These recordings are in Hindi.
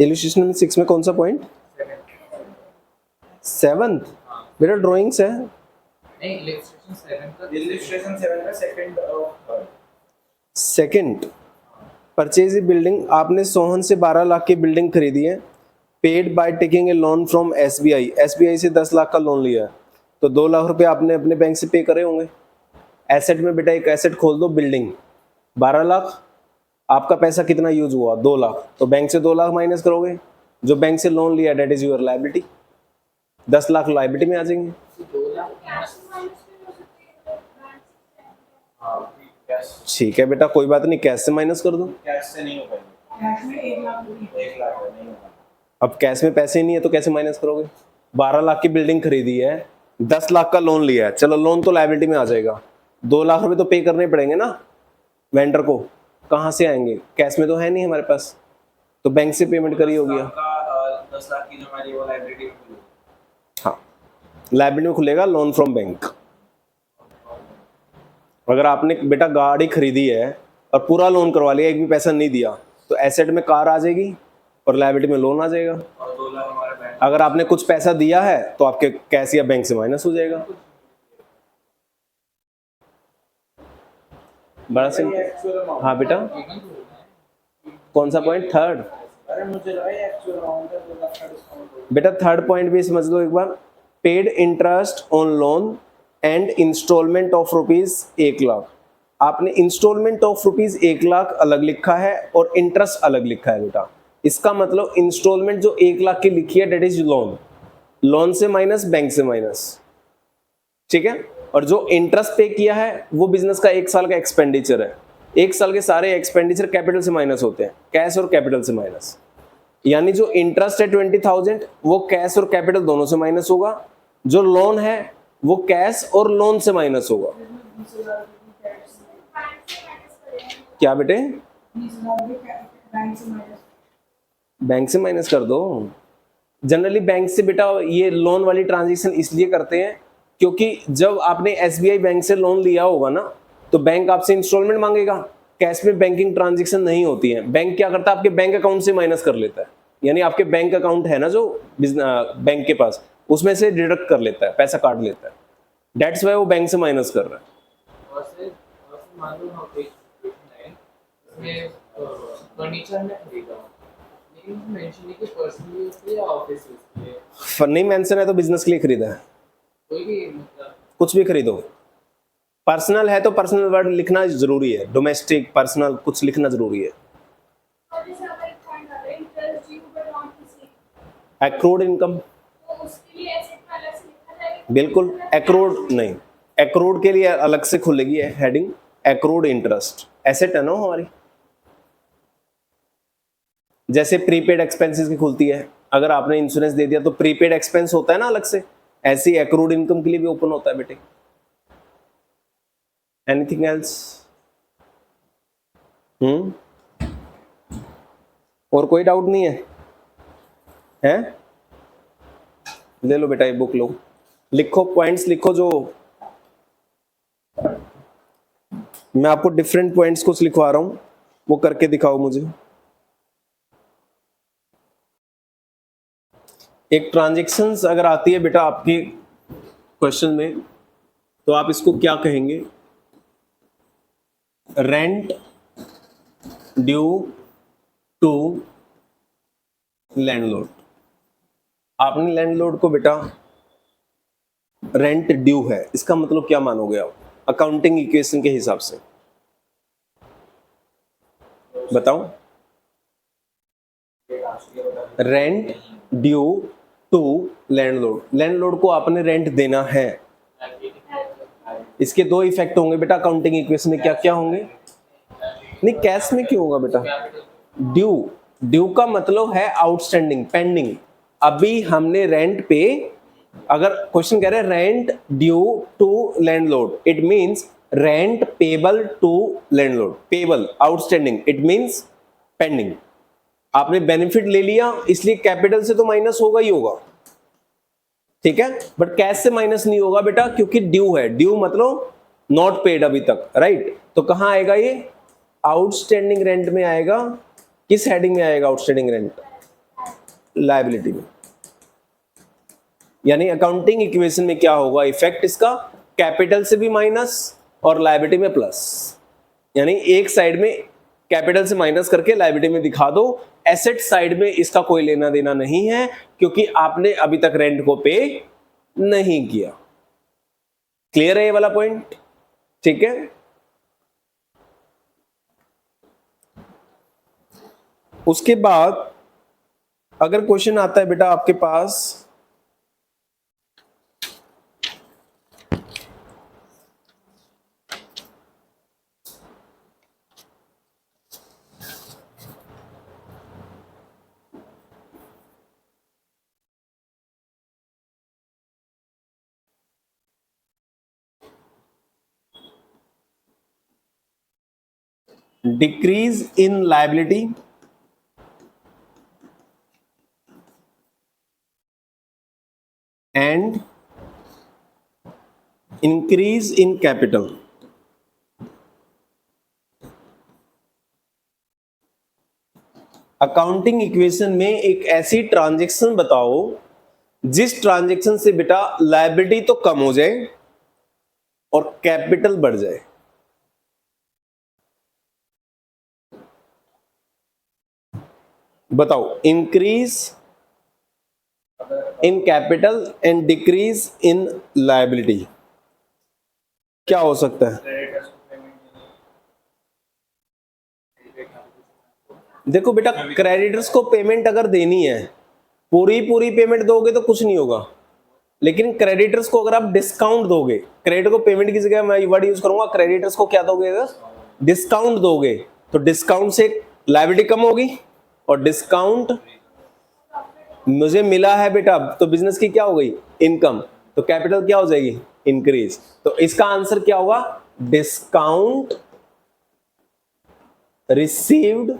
इलस्ट्रेशन 6 में कौन सा पॉइंट? 7th। बेटा ड्राइंग्स है। नहीं, इलस्ट्रेशन 7 का सेकंड और थर्ड। Second, purchase building. आपने सोहन से 12 लाख की बिल्डिंग खरीदी है, paid by taking a loan from SBI. SBI से 10 लाख का लोन लिया है, तो 2 लाख रुपए आपने अपने बैंक से पे करे होंगे। एसेट में बेटा एक एसेट खोल दो, बिल्डिंग 12 लाख, आपका पैसा कितना यूज हुआ? 2 लाख, तो बैंक से 2 लाख माइनस करोगे, जो बैंक से लोन लिया debt is your liability, 10 lakh liability में आ जाएंगे। 2 लाख ठीक है बेटा, कोई बात नहीं, कैश से माइनस कर दो। कैश से नहीं हो पाएगा, कैश में 1 लाख नहीं होगा। अब कैश में पैसे ही नहीं है तो कैसे माइनस करोगे? 12 लाख की बिल्डिंग खरीदी है, 10 लाख का लोन लिया है, चलो लोन तो लायबिलिटी में आ जाएगा, 2 लाख रुपए तो पे करने पड़ेंगे ना वेंडर को, कहाँ से आएंगे? कैश में तो है नहीं हमारे पास, तो बैंक से पेमेंट करी होगी। 10 लाख की जो हमारी वो लायबिलिटी में, हाँ, लायबिलिटी में खुलेगा लोन फ्रॉम बैंक। अगर आपने बेटा गाड़ी खरीदी है और पूरा लोन करवा लिया, एक भी पैसा नहीं दिया, तो एसेट में कार आ जाएगी और लायबिलिटी में लोन आ जाएगा। और 2 लाख हमारे बैंक। अगर आपने कुछ पैसा दिया है तो आपके कैश या बैंक से माइनस हो जाएगा। बड़ा सिंपल। हाँ बेटा, कौन सा पॉइंट? थर्ड। अरे मुझे लगा ये एक्चुअल अमाउंट है, 2 लाख का डिस्काउंट। बेटा थर्ड पॉइंट भी समझ लो एक बार, paid interest on loan and instalment of rupees 1 lakh. आपने इंस्टॉलमेंट ऑफ रुपीज 1 लाख अलग लिखा है और इंटरेस्ट अलग लिखा है बेटा। इसका मतलब इंस्टॉलमेंट जो 1 लाख की लिखी है डेट इज लोन, लोन से माइनस, बैंक से माइनस, ठीक है। और जो इंटरेस्ट पे किया है वो बिजनेस का 1 साल का एक्सपेंडिचर है। 1 साल के सारे एक्सपेंडिचर कैपिटल से माइनस होते हैं, कैश और कैपिटल से माइनस। यानी जो इंटरेस्ट है 20,000 वो कैश और कैपिटल दोनों से माइनस होगा, जो लोन है वो कैश और लोन से माइनस होगा। क्या बेटे? बैंक से माइनस कर दो। जनरली बैंक से बेटा ये लोन वाली ट्रांजेक्शन इसलिए करते हैं क्योंकि जब आपने एसबीआई बैंक से लोन लिया होगा ना, तो बैंक आपसे इंस्टॉलमेंट मांगेगा। कैश में बैंकिंग ट्रांजेक्शन नहीं होती है, बैंक क्या करता है आपके बैंक अकाउंट से माइनस कर लेता है, यानी आपके बैंक अकाउंट है ना जो बैंक के पास, उसमें से डिडक्ट कर लेता है, पैसा काट लेता है। डेट्स वाई वो बैंक से माइनस कर रहा है। और से मान लो हम एक सिचुएशन है, इसमें फर्नीचर में खरीदा, लेकिन मेंशन है कि पर्सनल यूज के लिए या ऑफिस यूज के लिए। नहीं मेंशन है तो बिजनेस के लिए खरीदा है, कोई भी मतलब कुछ भी खरीदो। पर्सनल है तो पर्सनल वर्ड लिखना जरूरी है, डोमेस्टिक पर्सनल कुछ लिखना जरूरी है। एक्रूड इनकम, बिल्कुल एक्रूड नहीं, एक्रूड के लिए अलग से खुलेगी हेडिंग, एक्रूड इंटरेस्ट एसेट है ना हमारी। जैसे प्रीपेड एक्सपेंसेस की खुलती है, अगर आपने इंश्योरेंस दे दिया तो प्रीपेड एक्सपेंस होता है ना अलग से, ऐसे ही एक्रूड इनकम के लिए भी ओपन होता है बेटे। Anything else? और कोई डाउट नहीं है? हैं? ले लो बेटा ये बुक लो, लिखो पॉइंट्स लिखो, जो मैं आपको डिफरेंट पॉइंट्स कुछ लिखवा रहा हूं वो करके दिखाओ मुझे। एक ट्रांजैक्शंस अगर आती है बेटा आपकी क्वेश्चन में, तो आप इसको क्या कहेंगे? Rent due to landlord. आपने लैंडलॉर्ड को बेटा रेंट ड्यू है, इसका मतलब क्या मानोगे आप अकाउंटिंग इक्वेशन के हिसाब से? बताओ। Rent due to landlord, landlord को आपने रेंट देना है। इसके 2 इफेक्ट होंगे बेटा अकाउंटिंग इक्वेशन में, क्या क्या होंगे? नहीं कैश में क्यों होगा बेटा? ड्यू, ड्यू का मतलब है आउटस्टैंडिंग, पेंडिंग। अभी हमने रेंट पे, अगर क्वेश्चन कह रहे हैं rent due to landlord, it means rent payable to landlord. Payable outstanding, it means pending. आपने बेनिफिट ले लिया इसलिए कैपिटल से तो माइनस होगा ही होगा, ठीक है, बट कैश से माइनस नहीं होगा बेटा क्योंकि ड्यू है। ड्यू मतलब नॉट पेड अभी तक, राइट? तो कहां आएगा ये? आउटस्टैंडिंग रेंट में आएगा, किस हेडिंग में आएगा आउटस्टैंडिंग रेंट? लायबिलिटी में। यानी अकाउंटिंग इक्वेशन में क्या होगा इफेक्ट इसका? कैपिटल से भी माइनस और लायबिलिटी में प्लस। यानी एक साइड में कैपिटल से माइनस करके लायबिलिटी में दिखा दो, एसेट साइड में इसका कोई लेना देना नहीं है क्योंकि आपने अभी तक रेंट को पे नहीं किया। क्लियर है ये वाला पॉइंट? ठीक है। उसके बाद अगर क्वेश्चन आता है बेटा आपके पास decrease in liability and increase in capital, accounting equation में एक ऐसी ट्रांजैक्शन बताओ जिस ट्रांजैक्शन से बेटा लायबिलिटी तो कम हो जाए और कैपिटल बढ़ जाए। बताओ, increase in capital and decrease in liability क्या हो सकता है? देखो बेटा, क्रेडिटर्स को पेमेंट अगर देनी है, पूरी पेमेंट दोगे तो कुछ नहीं होगा, लेकिन क्रेडिटर्स को अगर आप डिस्काउंट दोगे, क्रेडिटर को पेमेंट की जगह मैं वर्ड यूज करूंगा, क्रेडिटर्स को क्या दोगे? अगर डिस्काउंट दोगे तो डिस्काउंट से लायबिलिटी कम होगी और डिस्काउंट मुझे मिला है बेटा तो बिजनेस की क्या हो गई? इनकम। तो कैपिटल क्या हो जाएगी? इंक्रीज। तो इसका आंसर क्या होगा? Discount received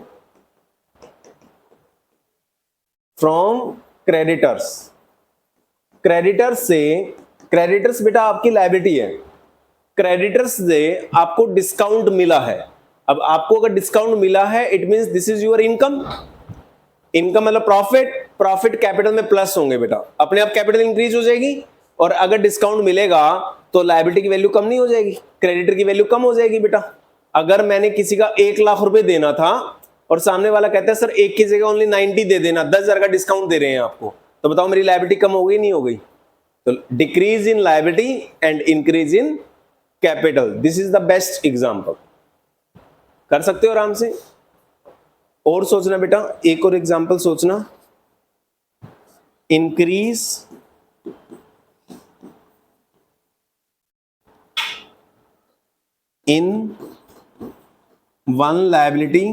from creditors. Creditors बेटा आपकी लायबिलिटी है, क्रेडिटर्स से आपको डिस्काउंट मिला है। अब आपको अगर डिस्काउंट मिला है it means this is your income. Income मतलब प्रॉफिट कैपिटल में प्लस होंगे बेटा, अपने आप कैपिटल इंक्रीज हो जाएगी। और अगर डिस्काउंट मिलेगा तो लायबिलिटी की वैल्यू कम नहीं हो जाएगी, क्रेडिटर की वैल्यू कम हो जाएगी बेटा। अगर मैंने किसी का 1 लाख रुपए देना था और सामने वाला कहता है सर 1 की जगह ओनली 90 दे देना, 10,000 का डिस्काउंट दे रहे हैं आपको, तो बताओ मेरी लायबिलिटी कम हो गई नहीं हो गई? तो decrease in liability and increase in capital, this is the best example. कर सकते हो आराम से। और सोचना बेटा, एक और एग्जांपल सोचना, increase in one liability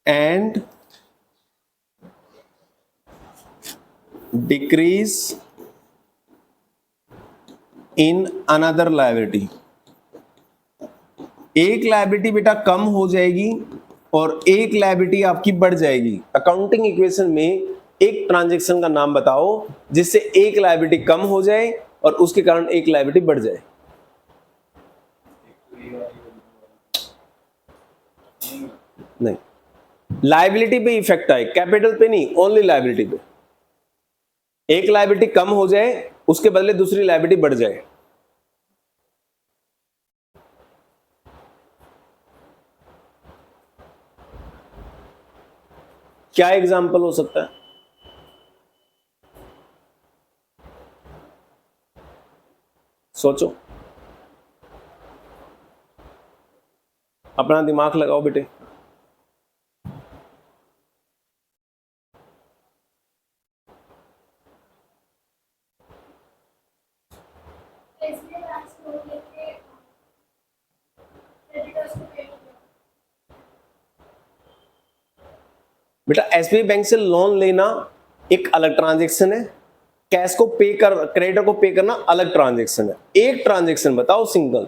and decrease in another liability. एक लायबिलिटी बेटा कम हो जाएगी और एक लायबिलिटी आपकी बढ़ जाएगी। अकाउंटिंग इक्वेशन में एक ट्रांजैक्शन का नाम बताओ जिससे एक लायबिलिटी कम हो जाए और उसके कारण एक लायबिलिटी बढ़ जाए। नहीं, लायबिलिटी पे इफेक्ट आए, कैपिटल पे नहीं, ओनली लायबिलिटी पे। एक लायबिलिटी कम हो जाए उसके बदले दूसरी लायबिलिटी बढ़ जाए। क्या एग्जाम्पल हो सकता है? सोचो, अपना दिमाग लगाओ बेटे। बेटा एसबीआई बैंक से लोन लेना एक अलग ट्रांजैक्शन है, कैश को पे कर क्रेडिटर को पे करना अलग ट्रांजैक्शन है। एक ट्रांजैक्शन बताओ सिंगल।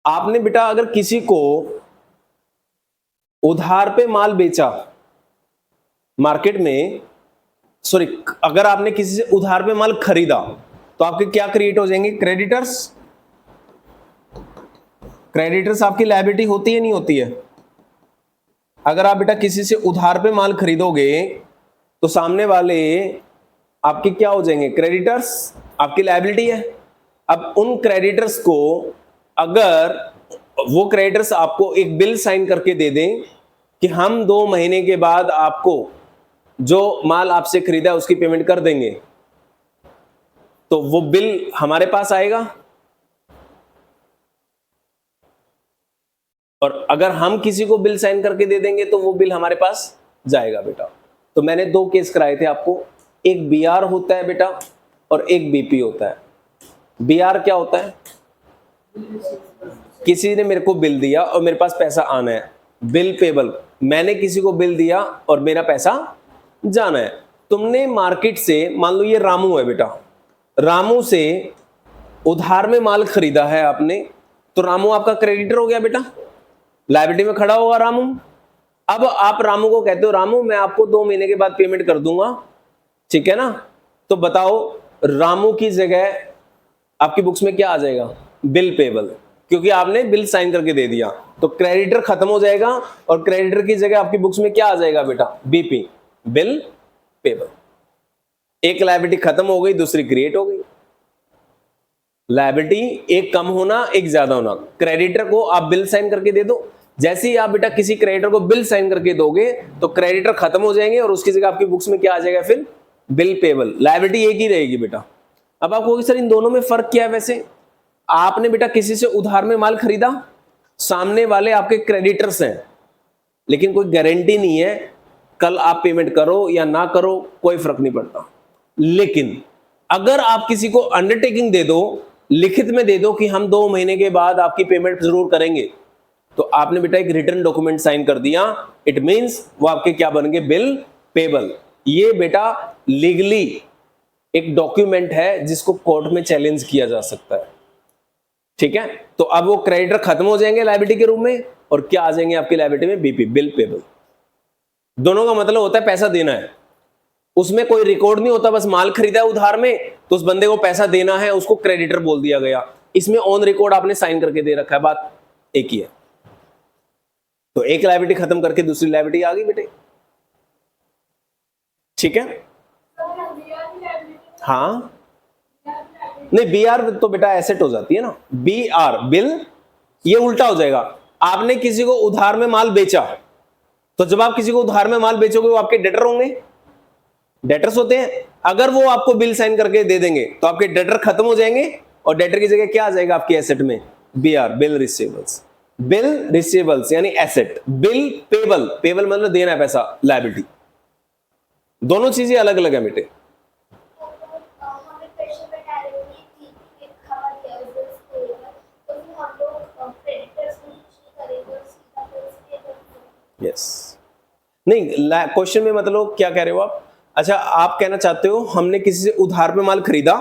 आपने बेटा अगर किसी को उधार पे माल बेचा मार्केट में, सॉरी, अगर आपने किसी से उधार पे माल खरीदा तो आपके क्या क्रिएट हो जाएंगे, क्रेडिटर्स। क्रेडिटर्स आपकी लायबिलिटी होती है नहीं होती है? अगर आप बेटा किसी से उधार पे माल खरीदोगे तो सामने वाले आपके क्या हो जाएंगे, क्रेडिटर्स, आपकी लायबिलिटी है। अब उन क्रेडिटर्स को अगर वो क्रेडिटर्स आपको एक बिल साइन करके दे दें कि हम 2 महीने के बाद आपको जो माल आपसे खरीदा उसकी पेमेंट कर देंगे, तो वो बिल हमारे पास आएगा। और अगर हम किसी को बिल साइन करके दे देंगे तो वो बिल हमारे पास जाएगा बेटा। तो मैंने 2 केस कराए थे आपको, एक बीआर होता है बेटा और एक बीपी होता है। बीआर क्या होता है, किसी ने मेरे को बिल दिया और मेरे पास पैसा आना है, बिल पेबल। मैंने किसी को बिल दिया और मेरा पैसा जाना है। तुमने मार्केट से, मान लो ये रामू है बेटा, रामू से उधार में माल खरीदा है आपने, तो रामू आपका क्रेडिटर हो गया बेटा, लायबिलिटी में खड़ा होगा रामू। अब आप रामू को कहते हो रामू मैं आपको 2 महीने के बाद पेमेंट कर दूंगा, ठीक है ना? तो बताओ रामू की जगह आपकी बुक्स में क्या आ जाएगा, बिल पेबल, क्योंकि आपने बिल साइन करके दे दिया। तो क्रेडिटर खत्म हो जाएगा और क्रेडिटर की जगह आपकी बुक्स में क्या आ जाएगा बेटा, बीपी, बिल पेबल। एक लायबिलिटी खत्म हो गई, दूसरी क्रिएट हो गई। लायबिलिटी एक कम होना, एक ज्यादा होना। क्रेडिटर को आप बिल साइन करके दे दो, जैसे ही आप बेटा किसी क्रेडिटर को बिल साइन करके दोगे तो क्रेडिटर खत्म हो जाएंगे और उसकी जगह आपकी बुक्स में क्या आ जाएगा, फिर बिल पेबल। लायबिलिटी एक ही रहेगी बेटा। अब आप कहोगे सर इन दोनों में फर्क क्या है? वैसे आपने बेटा किसी से उधार में माल खरीदा, सामने वाले आपके क्रेडिटर्स हैं, लेकिन कोई गारंटी नहीं है कल आप पेमेंट करो या ना करो, कोई फर्क नहीं पड़ता। लेकिन अगर आप किसी को अंडरटेकिंग दे दो, लिखित में दे दो कि हम 2 महीने के बाद आपकी पेमेंट जरूर करेंगे, तो आपने बेटा एक रिटर्न डॉक्यूमेंट साइन कर दिया, इट मींस वो आपके क्या बन गए, बिल पेबल। ये बेटा लीगली एक डॉक्यूमेंट है जिसको कोर्ट में चैलेंज किया जा सकता है, ठीक है? तो अब वो क्रेडिटर खत्म हो जाएंगे लायबिलिटी के रूप में और क्या आ जाएंगे आपकी लायबिलिटी में, बीपी, बिल पेबल। दोनों का मतलब होता है पैसा देना है, उसमें कोई रिकॉर्ड नहीं होता, बस माल खरीदा है उधार में तो उस बंदे को पैसा देना है, उसको क्रेडिटर बोल दिया गया। इसमें ऑन रिकॉर्ड आपने साइन करके दे रखा है, बात एक ही है। तो एक लायबिलिटी खत्म करके दूसरी लायबिलिटी आ गई बेटे, ठीक है? हाँ नहीं, बीआर तो बेटा एसेट हो जाती है ना, बीआर बिल, ये उल्टा हो जाएगा। आपने किसी को उधार में माल बेचा, तो जब आप किसी को उधार में माल बेचोगे वो आपके डेटर होंगे, डेटर्स होते हैं। अगर वो आपको बिल साइन करके दे देंगे तो आपके डेटर खत्म हो जाएंगे और डेटर की जगह क्या आ जाएगा आपके एसेट में, BR, bill receivables. Bill receivables यानी एसेट, बिल पेबल, पेबल मतलब देना है पैसा, लायबिलिटी। दोनों चीजें अलग अलग है बेटे। यस नहीं, क्वेश्चन में मतलब क्या कह रहे हो आप? अच्छा, आप कहना चाहते हो हमने किसी से उधार पे माल खरीदा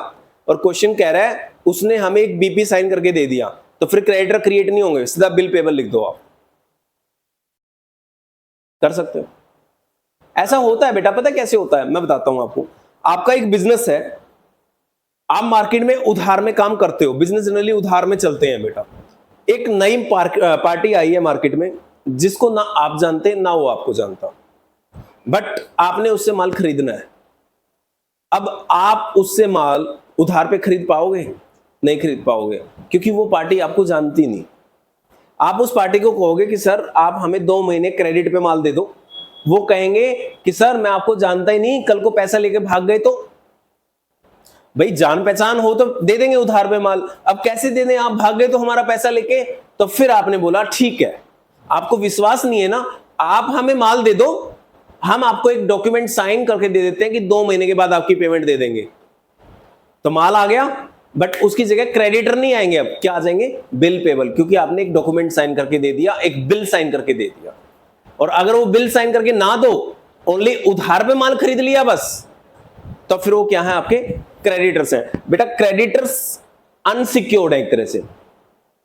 और क्वेश्चन कह रहा है उसने हमें एक बीपी साइन करके दे दिया, तो फिर क्रेडिटर क्रिएट नहीं होंगे, सीधा बिल पेबल लिख दो। आप कर सकते हो, ऐसा होता है बेटा। पता कैसे होता है, मैं बताता हूं आपको। आपका एक बिजनेस है, आप मार्केट में उधार में काम करते हो, बिजनेस जनरली उधार में चलते हैं बेटा। एक नई पार्टी आई है मार्केट में जिसको ना आप जानते ना वो आपको जानता, बट आपने उससे माल खरीदना है। अब आप उससे माल उधार पे खरीद पाओगे? नहीं खरीद पाओगे, क्योंकि वो पार्टी आपको जानती नहीं। आप उस पार्टी को कहोगे कि सर आप हमें 2 महीने क्रेडिट पे माल दे दो, वो कहेंगे कि सर मैं आपको जानता ही नहीं, कल को पैसा लेके भाग गए तो। भाई जान पहचान हो तो दे देंगे उधार पे माल, अब कैसे दे दें, आप भाग गए तो हमारा पैसा लेके। तो फिर आपने बोला ठीक है, आपको विश्वास नहीं है ना, आप हमें माल दे दो, हम आपको एक डॉक्यूमेंट साइन करके दे देते हैं कि 2 महीने के बाद आपकी पेमेंट दे देंगे। तो माल आ गया, बट उसकी जगह क्रेडिटर नहीं आएंगे, अब क्या आ जाएंगे, बिल पेबल, क्योंकि आपने एक डॉक्यूमेंट साइन करके दे दिया, एक बिल साइन करके दे दिया। और अगर वो बिल साइन करके ना दो, ओनली उधार पे माल खरीद लिया बस, तो फिर वो क्या है, आपके क्रेडिटर्स हैं। बेटा क्रेडिटर्स अनसिक्योर्ड है एक तरह से,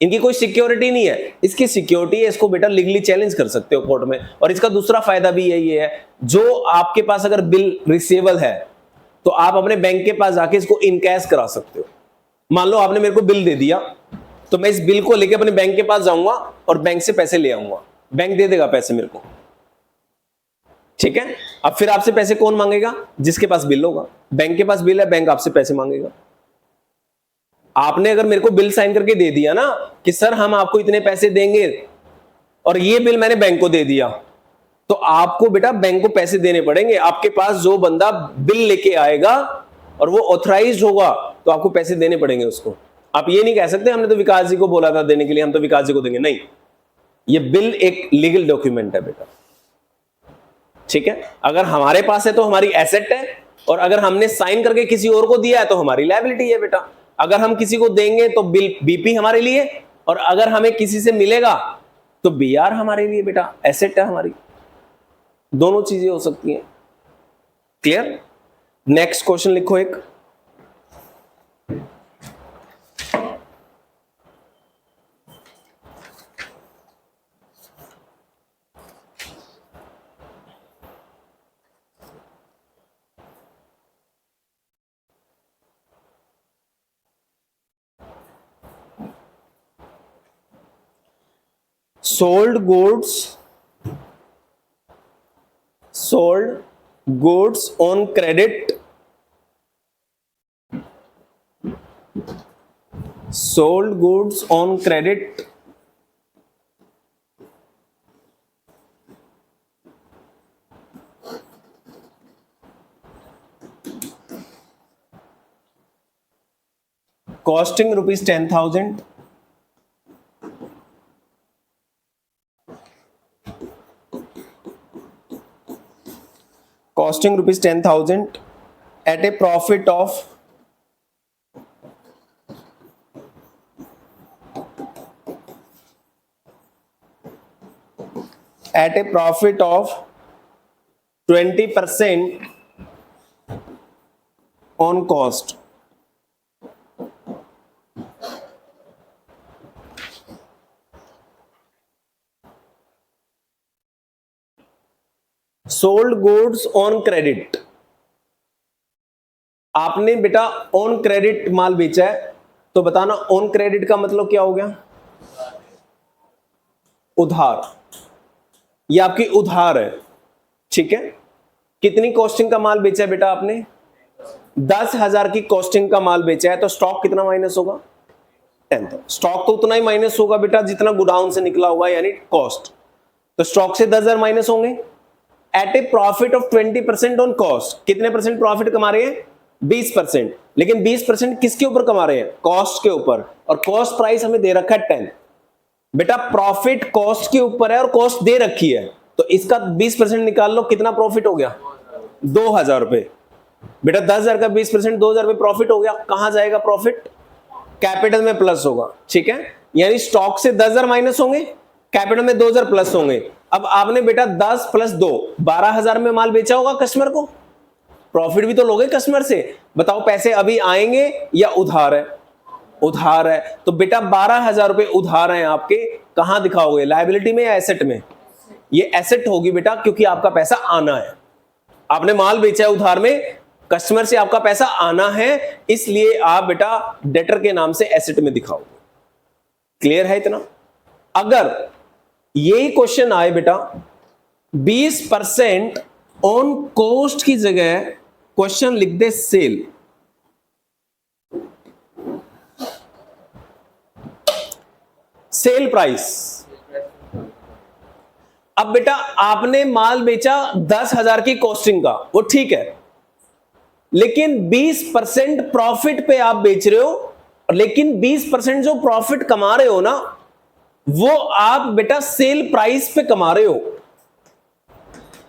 इनकी कोई सिक्योरिटी नहीं है। इसकी सिक्योरिटी है, इसको बेटा लीगली चैलेंज कर सकते हो कोर्ट में। और इसका दूसरा फायदा भी यही है, जो आपके पास अगर बिल रिसीवेबल है तो आप अपने बैंक के पास जाके इसको इनकैश करा सकते हो। मान लो आपने मेरे को बिल दे दिया, तो मैं इस बिल को लेके अपने बैंक के पास जाऊंगा और बैंक से पैसे ले आऊंगा, बैंक दे देगा पैसे मेरे को, ठीक है। अब फिर आपसे पैसे कौन मांगेगा? जिसके पास बिल होगा। बैंक के पास बिल है, बैंक आपसे पैसे मांगेगा। आपने अगर मेरे को बिल साइन करके दे दिया ना कि सर हम आपको इतने पैसे देंगे, और ये बिल मैंने बैंक को दे दिया, तो आपको बेटा बैंक को पैसे देने पड़ेंगे। आपके पास जो बंदा बिल लेके आएगा और वो ऑथराइज्ड होगा, तो आपको पैसे देने पड़ेंगे उसको। आप ये नहीं कह सकते हमने तो विकास जी को बोला था देने के लिए, हम तो विकास जी को देंगे, नहीं। ये बिल एक लीगल डॉक्यूमेंट है बेटा, ठीक है। अगर हमारे पास है तो हमारी एसेट है, और अगर हमने साइन करके किसी और को दिया है तो हमारी लायबिलिटी है बेटा। अगर हम किसी को देंगे तो बिल बीपी हमारे लिए, और अगर हमें किसी से मिलेगा तो बीआर हमारे लिए बेटा, एसेट है हमारी। दोनों चीजें हो सकती हैं। क्लियर? नेक्स्ट क्वेश्चन लिखो एक। sold goods on credit, sold goods on credit costing rupees 10,000, costing rupees 10,000 at a profit of at a profit of 20% on cost. Sold goods on credit, आपने बेटा ऑन क्रेडिट माल बेचा है, तो बताना ऑन क्रेडिट का मतलब क्या हो गया? उधार। ये आपकी उधार है, ठीक है। कितनी कॉस्टिंग का माल बेचा है बेटा आपने? 10,000 की कॉस्टिंग का माल बेचा है, तो स्टॉक कितना माइनस होगा? 10,000। स्टॉक तो उतना ही माइनस होगा बेटा जितना गोडाउन से निकला होगा, यानी कॉस्ट। तो स्टॉक से 10,000 माइनस होंगे। At a profit of 20% on cost, कितने परसेंट प्रॉफिट कमा रहे हैं? 20%। लेकिन 20% किसके ऊपर कमा रहे हैं? कॉस्ट के ऊपर। और कॉस्ट प्राइस हमें दे रखा है 10। बेटा प्रॉफिट कॉस्ट के ऊपर है और कॉस्ट दे रखी है, तो इसका 20% निकाल लो, कितना प्रॉफिट हो गया? 2,000 रुपए। बेटा 10,000 का 20% 2,000 रुपए प्रॉफिट हो गया। कहां जाएगा प्रॉफिट? कैपिटल में प्लस होगा, ठीक है। यानी स्टॉक से 10,000 माइनस होंगे, कैपिटल में 2,000 प्लस होंगे। अब आपने बेटा 10 प्लस 2 12,000 में माल बेचा होगा कस्टमर को, प्रॉफिट भी तो लोगे कस्टमर से। बताओ पैसे अभी आएंगे या उधार है? उधार है। तो बेटा 12,000 रुपए उधार हैं आपके, कहां दिखाओगे? लायबिलिटी में या एसेट में? ये एसेट होगी बेटा, क्योंकि आपका पैसा आना है। आपने माल बेचा है उधार में, कस्टमर से आपका पैसा आना है, इसलिए आप बेटा डेटर के नाम से एसेट में दिखाओगे। क्लियर है इतना? अगर यही क्वेश्चन आए बेटा 20% ऑन कॉस्ट की जगह क्वेश्चन लिख दे सेल, सेल प्राइस। अब बेटा आपने माल बेचा 10,000 की कॉस्टिंग का, वो ठीक है, लेकिन 20% प्रॉफिट पे आप बेच रहे हो, लेकिन 20% जो प्रॉफिट कमा रहे हो ना, वो आप बेटा सेल प्राइस पे कमा रहे हो।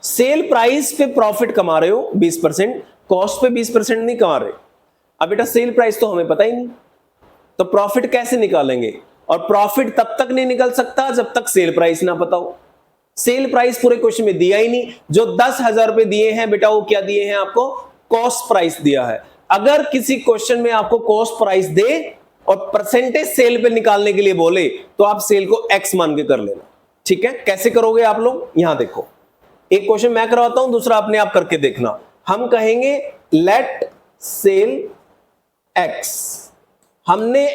सेल प्राइस पे प्रॉफिट कमा रहे हो 20%, कॉस्ट पे 20% नहीं कमा रहे। अब बेटा सेल प्राइस तो हमें पता ही नहीं, तो प्रॉफिट कैसे निकालेंगे? और प्रॉफिट तब तक नहीं निकल सकता जब तक सेल प्राइस ना पता हो। सेल प्राइस पूरे क्वेश्चन में दिया ही नहीं। जो 10,000 रुपए दिए हैं बेटा, वो क्या दिए हैं आपको? कॉस्ट प्राइस दिया है। अगर किसी क्वेश्चन में आपको कॉस्ट प्राइस दे और परसेंटेज सेल पे निकालने के लिए बोले, तो आप सेल को एक्स मान के कर लेना, ठीक है। कैसे करोगे आप लोग? यहां देखो, एक क्वेश्चन मैं करवाता हूं, दूसरा अपने आप करके देखना। हम कहेंगे लेट सेल एक्स, हमने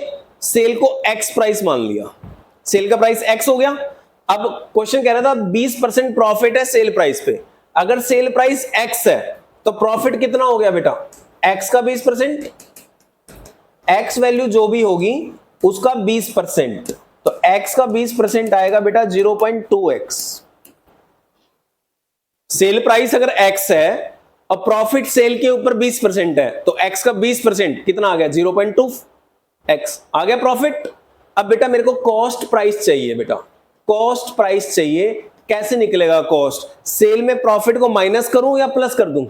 सेल को एक्स प्राइस मान लिया, सेल का प्राइस एक्स हो गया। अब क्वेश्चन कह रहा था 20% प्रॉफिट है सेल प्राइस पे, अगर सेल प्राइस एक्स है तो प्रॉफिट कितना हो गया बेटा, एक्स का 20%, एक्स वैल्यू जो भी होगी उसका 20%, तो एक्स का 20% आएगा बेटा 0.2x। सेल प्राइस अगर एक्स है और प्रॉफिट सेल के ऊपर 20% है तो एक्स का 20% कितना आ गया, 0.2x आ गया प्रॉफिट। अब बेटा मेरे को कॉस्ट प्राइस चाहिए, बेटा कॉस्ट प्राइस चाहिए, कैसे निकलेगा कॉस्ट, सेल में प्रॉफिट को माइनस करूं या प्लस कर दूं,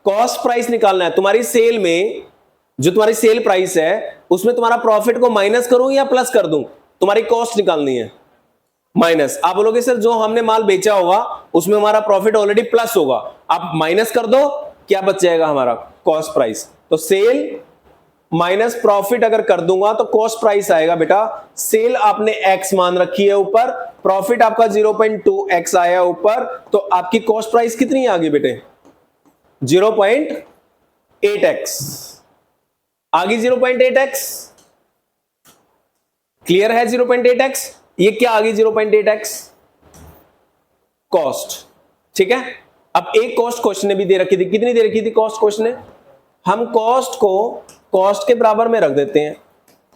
कॉस्ट प्राइस निकालना है तुम्हारी सेल में, जो तुम्हारी सेल प्राइस है उसमें तुम्हारा प्रॉफिट को माइनस करूं या प्लस कर दूं, तुम्हारी कॉस्ट निकालनी है माइनस। आप बोलोगे सर जो हमने माल बेचा होगा उसमें हमारा प्रॉफिट ऑलरेडी प्लस होगा, आप माइनस कर दो, क्या बच जाएगा हमारा कॉस्ट प्राइस, तो सेल माइनस प्रॉफिट अगर कर दूंगा तो कॉस्ट प्राइस आएगा बेटा, सेल आपने एक्स मान रखी है ऊपर, प्रॉफिट आपका 0.2x आया ऊपर, तो आपकी कॉस्ट प्राइस कितनी आ गई बेटे, 0.8x आ गई, 0.8x क्लियर है, 0.8x ये क्या आ गई 0.8x कॉस्ट, ठीक है। अब एक कॉस्ट क्वेश्चन ने भी दे रखी थी, कितनी दे रखी थी कॉस्ट क्वेश्चन ने, हम कॉस्ट को कॉस्ट के बराबर में रख देते हैं,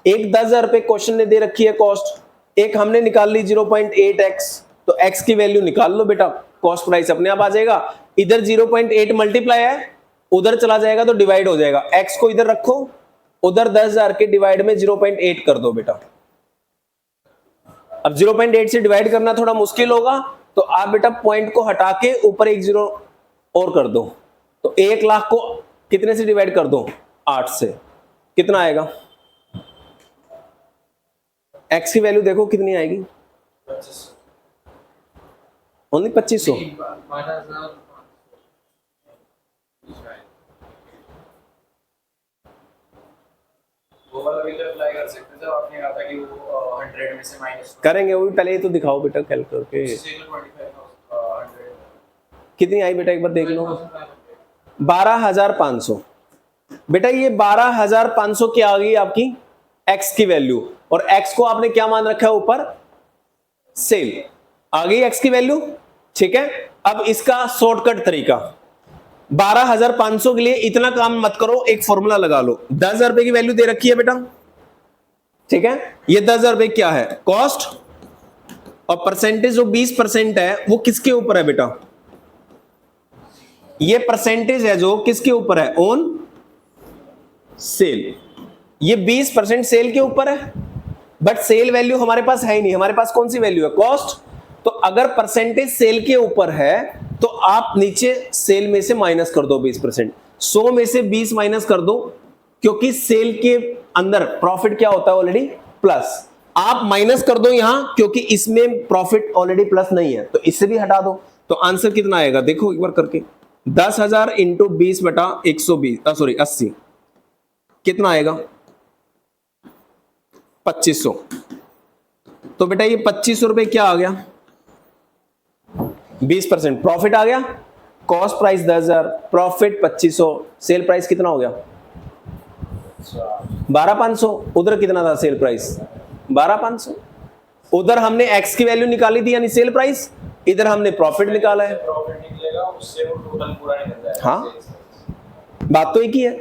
एक 10,000 रुपए क्वेश्चन ने दे रखी है कॉस्ट, एक हमने निकाल ली 0.8x, तो x की वैल्यू निकाल लो बेटा, कॉस्ट प्राइस अपने आप आ जाएगा, इधर 0.8 मल्टीप्लाई है उधर चला जाएगा तो डिवाइड हो जाएगा, x को इधर रखो, उधर 10,000 के डिवाइड में 0.8 कर दो बेटा। अब 0.8 से डिवाइड करना थोड़ा मुश्किल होगा तो आप बेटा पॉइंट को हटा के ऊपर एक जीरो और कर दो, तो 1 लाख को कितने से डिवाइड कर दो, 8 से, कितना आएगा, x की वैल्यू देखो कितनी आएगी, ओनली 2500, वो वाला भी तो अप्लाई कर सकते थे, आपने कहा था कि वो 100 में से माइनस करेंगे वो भी, पहले ये तो दिखाओ बेटा कैलकुलेट करके, 25,100 कितनी आई बेटा एक बार देख लो, 12,500 बेटा, ये 12,500 क्या आ गई आपकी x की वैल्यू, और x को आपने क्या मान रखा है ऊपर, सेल, आ गई x की वैल्यू, ठीक है। अब इसका शॉर्टकट तरीका, 12,500 के लिए इतना काम मत करो, एक फॉर्मूला लगा लो, 10,000 रुपए की वैल्यू दे रखी है बेटा, ठीक है, ये 10,000 रुपए क्या है कॉस्ट, और परसेंटेज जो 20% है वो किसके ऊपर है बेटा, ये परसेंटेज है जो किसके ऊपर है, ऑन सेल, ये 20% सेल के ऊपर है, बट सेल वैल्यू हमारे पास है ही नहीं, हमारे पास कौन सी वैल्यू है, कॉस्ट, तो अगर परसेंटेज सेल के ऊपर है तो आप नीचे सेल में से माइनस कर दो 20%, 100 में से 20 माइनस कर दो, क्योंकि सेल के अंदर प्रॉफिट क्या होता है ऑलरेडी प्लस, आप माइनस कर दो यहां क्योंकि इसमें प्रॉफिट ऑलरेडी प्लस नहीं है, तो इससे भी हटा दो, तो आंसर कितना आएगा देखो एक बार करके, 10,000 इंटू 20 बटा 80, कितना आएगा 2500, तो बेटा ये 2500 रुपए क्या आ गया, 20% प्रॉफिट आ गया, cost price 10,000, profit 2500, sale price कितना हो गया 12,500, उधर कितना था सेल प्राइस 12,500, उधर हमने x की वैल्यू निकाली थी यानी सेल प्राइस, इधर हमने प्रॉफिट निकाला है, प्रॉफिट निकलेगा उससे वो टोटल पूरा निकल जाएगा, हाँ बात तो एक ही है,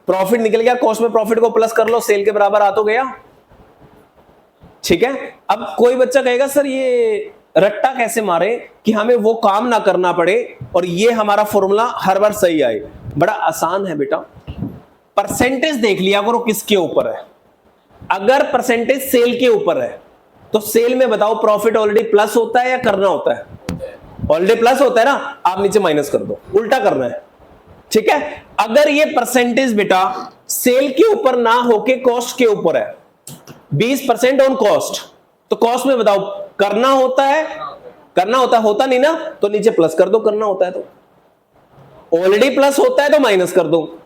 प्रॉफिट निकल गया, कॉस्ट में प्रॉफिट को प्लस कर लो, सेल के बराबर आ तो गया, ठीक है। अब कोई बच्चा कहेगा सर ये रट्टा कैसे मारे कि हमें वो काम ना करना पड़े और ये हमारा फॉर्मूला हर बार सही आए, बड़ा आसान है बेटा, परसेंटेज देख लिया करो किसके ऊपर है, अगर परसेंटेज सेल के ऊपर है तो सेल में बताओ प्रॉफिट ऑलरेडी प्लस होता है या करना होता है, ऑलरेडी प्लस होता है ना, आप नीचे माइनस कर दो, उल्टा करना है, ठीक है। अगर ये परसेंटेज बेटा सेल के ऊपर ना होके कॉस्ट के ऊपर है, 20% ऑन कॉस्ट, तो कॉस्ट में बताओ करना होता है, होता नहीं ना, तो नीचे प्लस कर दो, करना होता है तो, ऑलरेडी प्लस होता है तो माइनस कर दो,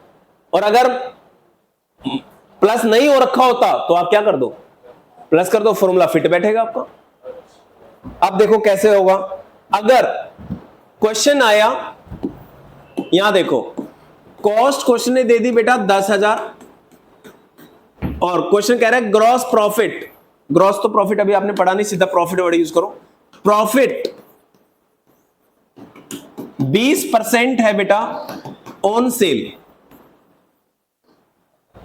और अगर प्लस नहीं हो रखा होता तो आप क्या कर दो, प्लस कर दो, फॉर्मूला फिट बैठेगा आपका। अब देखो कैसे होगा, अगर क्वेश्चन आया यहां देखो, कॉस्ट क्वेश्चन ने दे दी बेटा 10,000 और क्वेश्चन कह रहा है ग्रॉस प्रॉफिट। ग्रॉस तो प्रॉफिट अभी आपने पढ़ा नहीं, सीधा प्रॉफिट वर्ड यूज करो। प्रॉफिट 20% है बेटा on sale,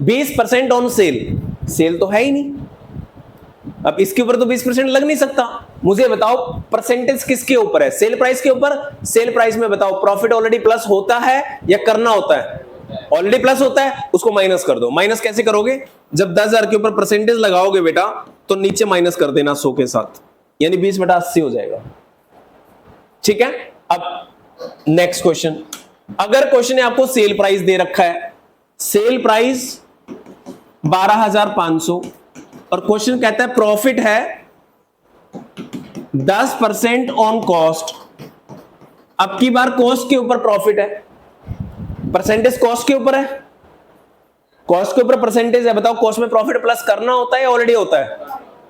20% on sale. Sale तो है ही नहीं, अब इसके ऊपर तो 20% लग नहीं सकता। मुझे बताओ परसेंटेज किसके ऊपर है? सेल प्राइस के ऊपर। सेल प्राइस में बताओ प्रॉफिट ऑलरेडी प्लस होता है या करना होता है? ऑलरेडी प्लस होता है, उसको माइनस कर दो। माइनस कैसे करोगे? जब 10,000 के ऊपर परसेंटेज लगाओगे बेटा तो नीचे माइनस कर देना 100 के साथ, यानी 20/80 हो जाएगा। ठीक है, अब नेक्स्ट क्वेश्चन। अगर क्वेश्चन ने आपको सेल प्राइस दे रखा है, सेल प्राइस 12,500 और क्वेश्चन कहता है प्रॉफिट है 10% ऑन कॉस्ट। अब की बार कॉस्ट के ऊपर प्रॉफिट है, परसेंटेज कॉस्ट के ऊपर है, कॉस्ट के ऊपर परसेंटेज है। बताओ कॉस्ट में प्रॉफिट प्लस करना होता है या ऑलरेडी होता है?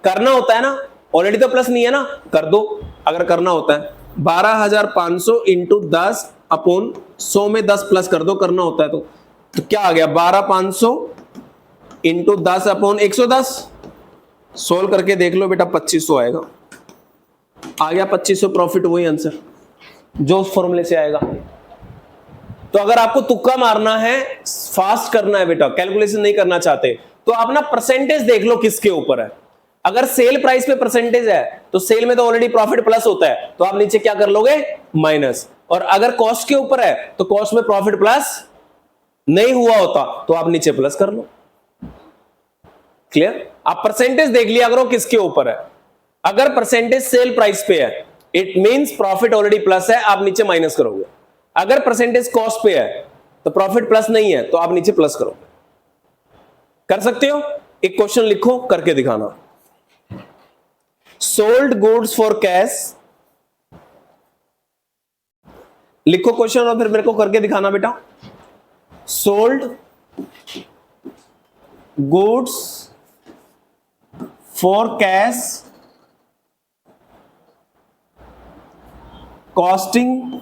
करना होता है ना, ऑलरेडी तो प्लस नहीं है ना, कर दो। अगर करना होता है 12,500 इंटू 10 अपॉन 100 में 10 प्लस कर दो, करना होता है तो क्या आ गया? 12,500 इंटू 10 अपॉन 110। सोल्व करके देख लो बेटा, 2500 आएगा। आ गया 2500 प्रॉफिट, वही आंसर जो उस फॉर्मूले से आएगा। तो अगर आपको तुक्का मारना है, फास्ट करना है बेटा, कैलकुलेशन नहीं करना चाहते, तो आप ना परसेंटेज देख लो किसके ऊपर है। अगर सेल प्राइस पे परसेंटेज है तो सेल में तो ऑलरेडी प्रॉफिट प्लस होता है, तो आप नीचे क्या कर लोगे? माइनस। और अगर कॉस्ट के ऊपर है तो कॉस्ट में प्रॉफिट प्लस नहीं हुआ होता तो आप नीचे प्लस कर लो। क्लियर? आप परसेंटेज देख लिया करो किसके ऊपर है। अगर परसेंटेज सेल प्राइस पे है, it means profit already plus है, आप नीचे माइनस करोगे। अगर परसेंटेज कॉस्ट पे है तो प्रॉफिट प्लस नहीं है तो आप नीचे प्लस करोगे। कर सकते हो? एक क्वेश्चन लिखो, करके दिखाना। सोल्ड गुड्स फॉर कैश, लिखो क्वेश्चन और फिर मेरे को करके दिखाना बेटा। Sold goods for cash costing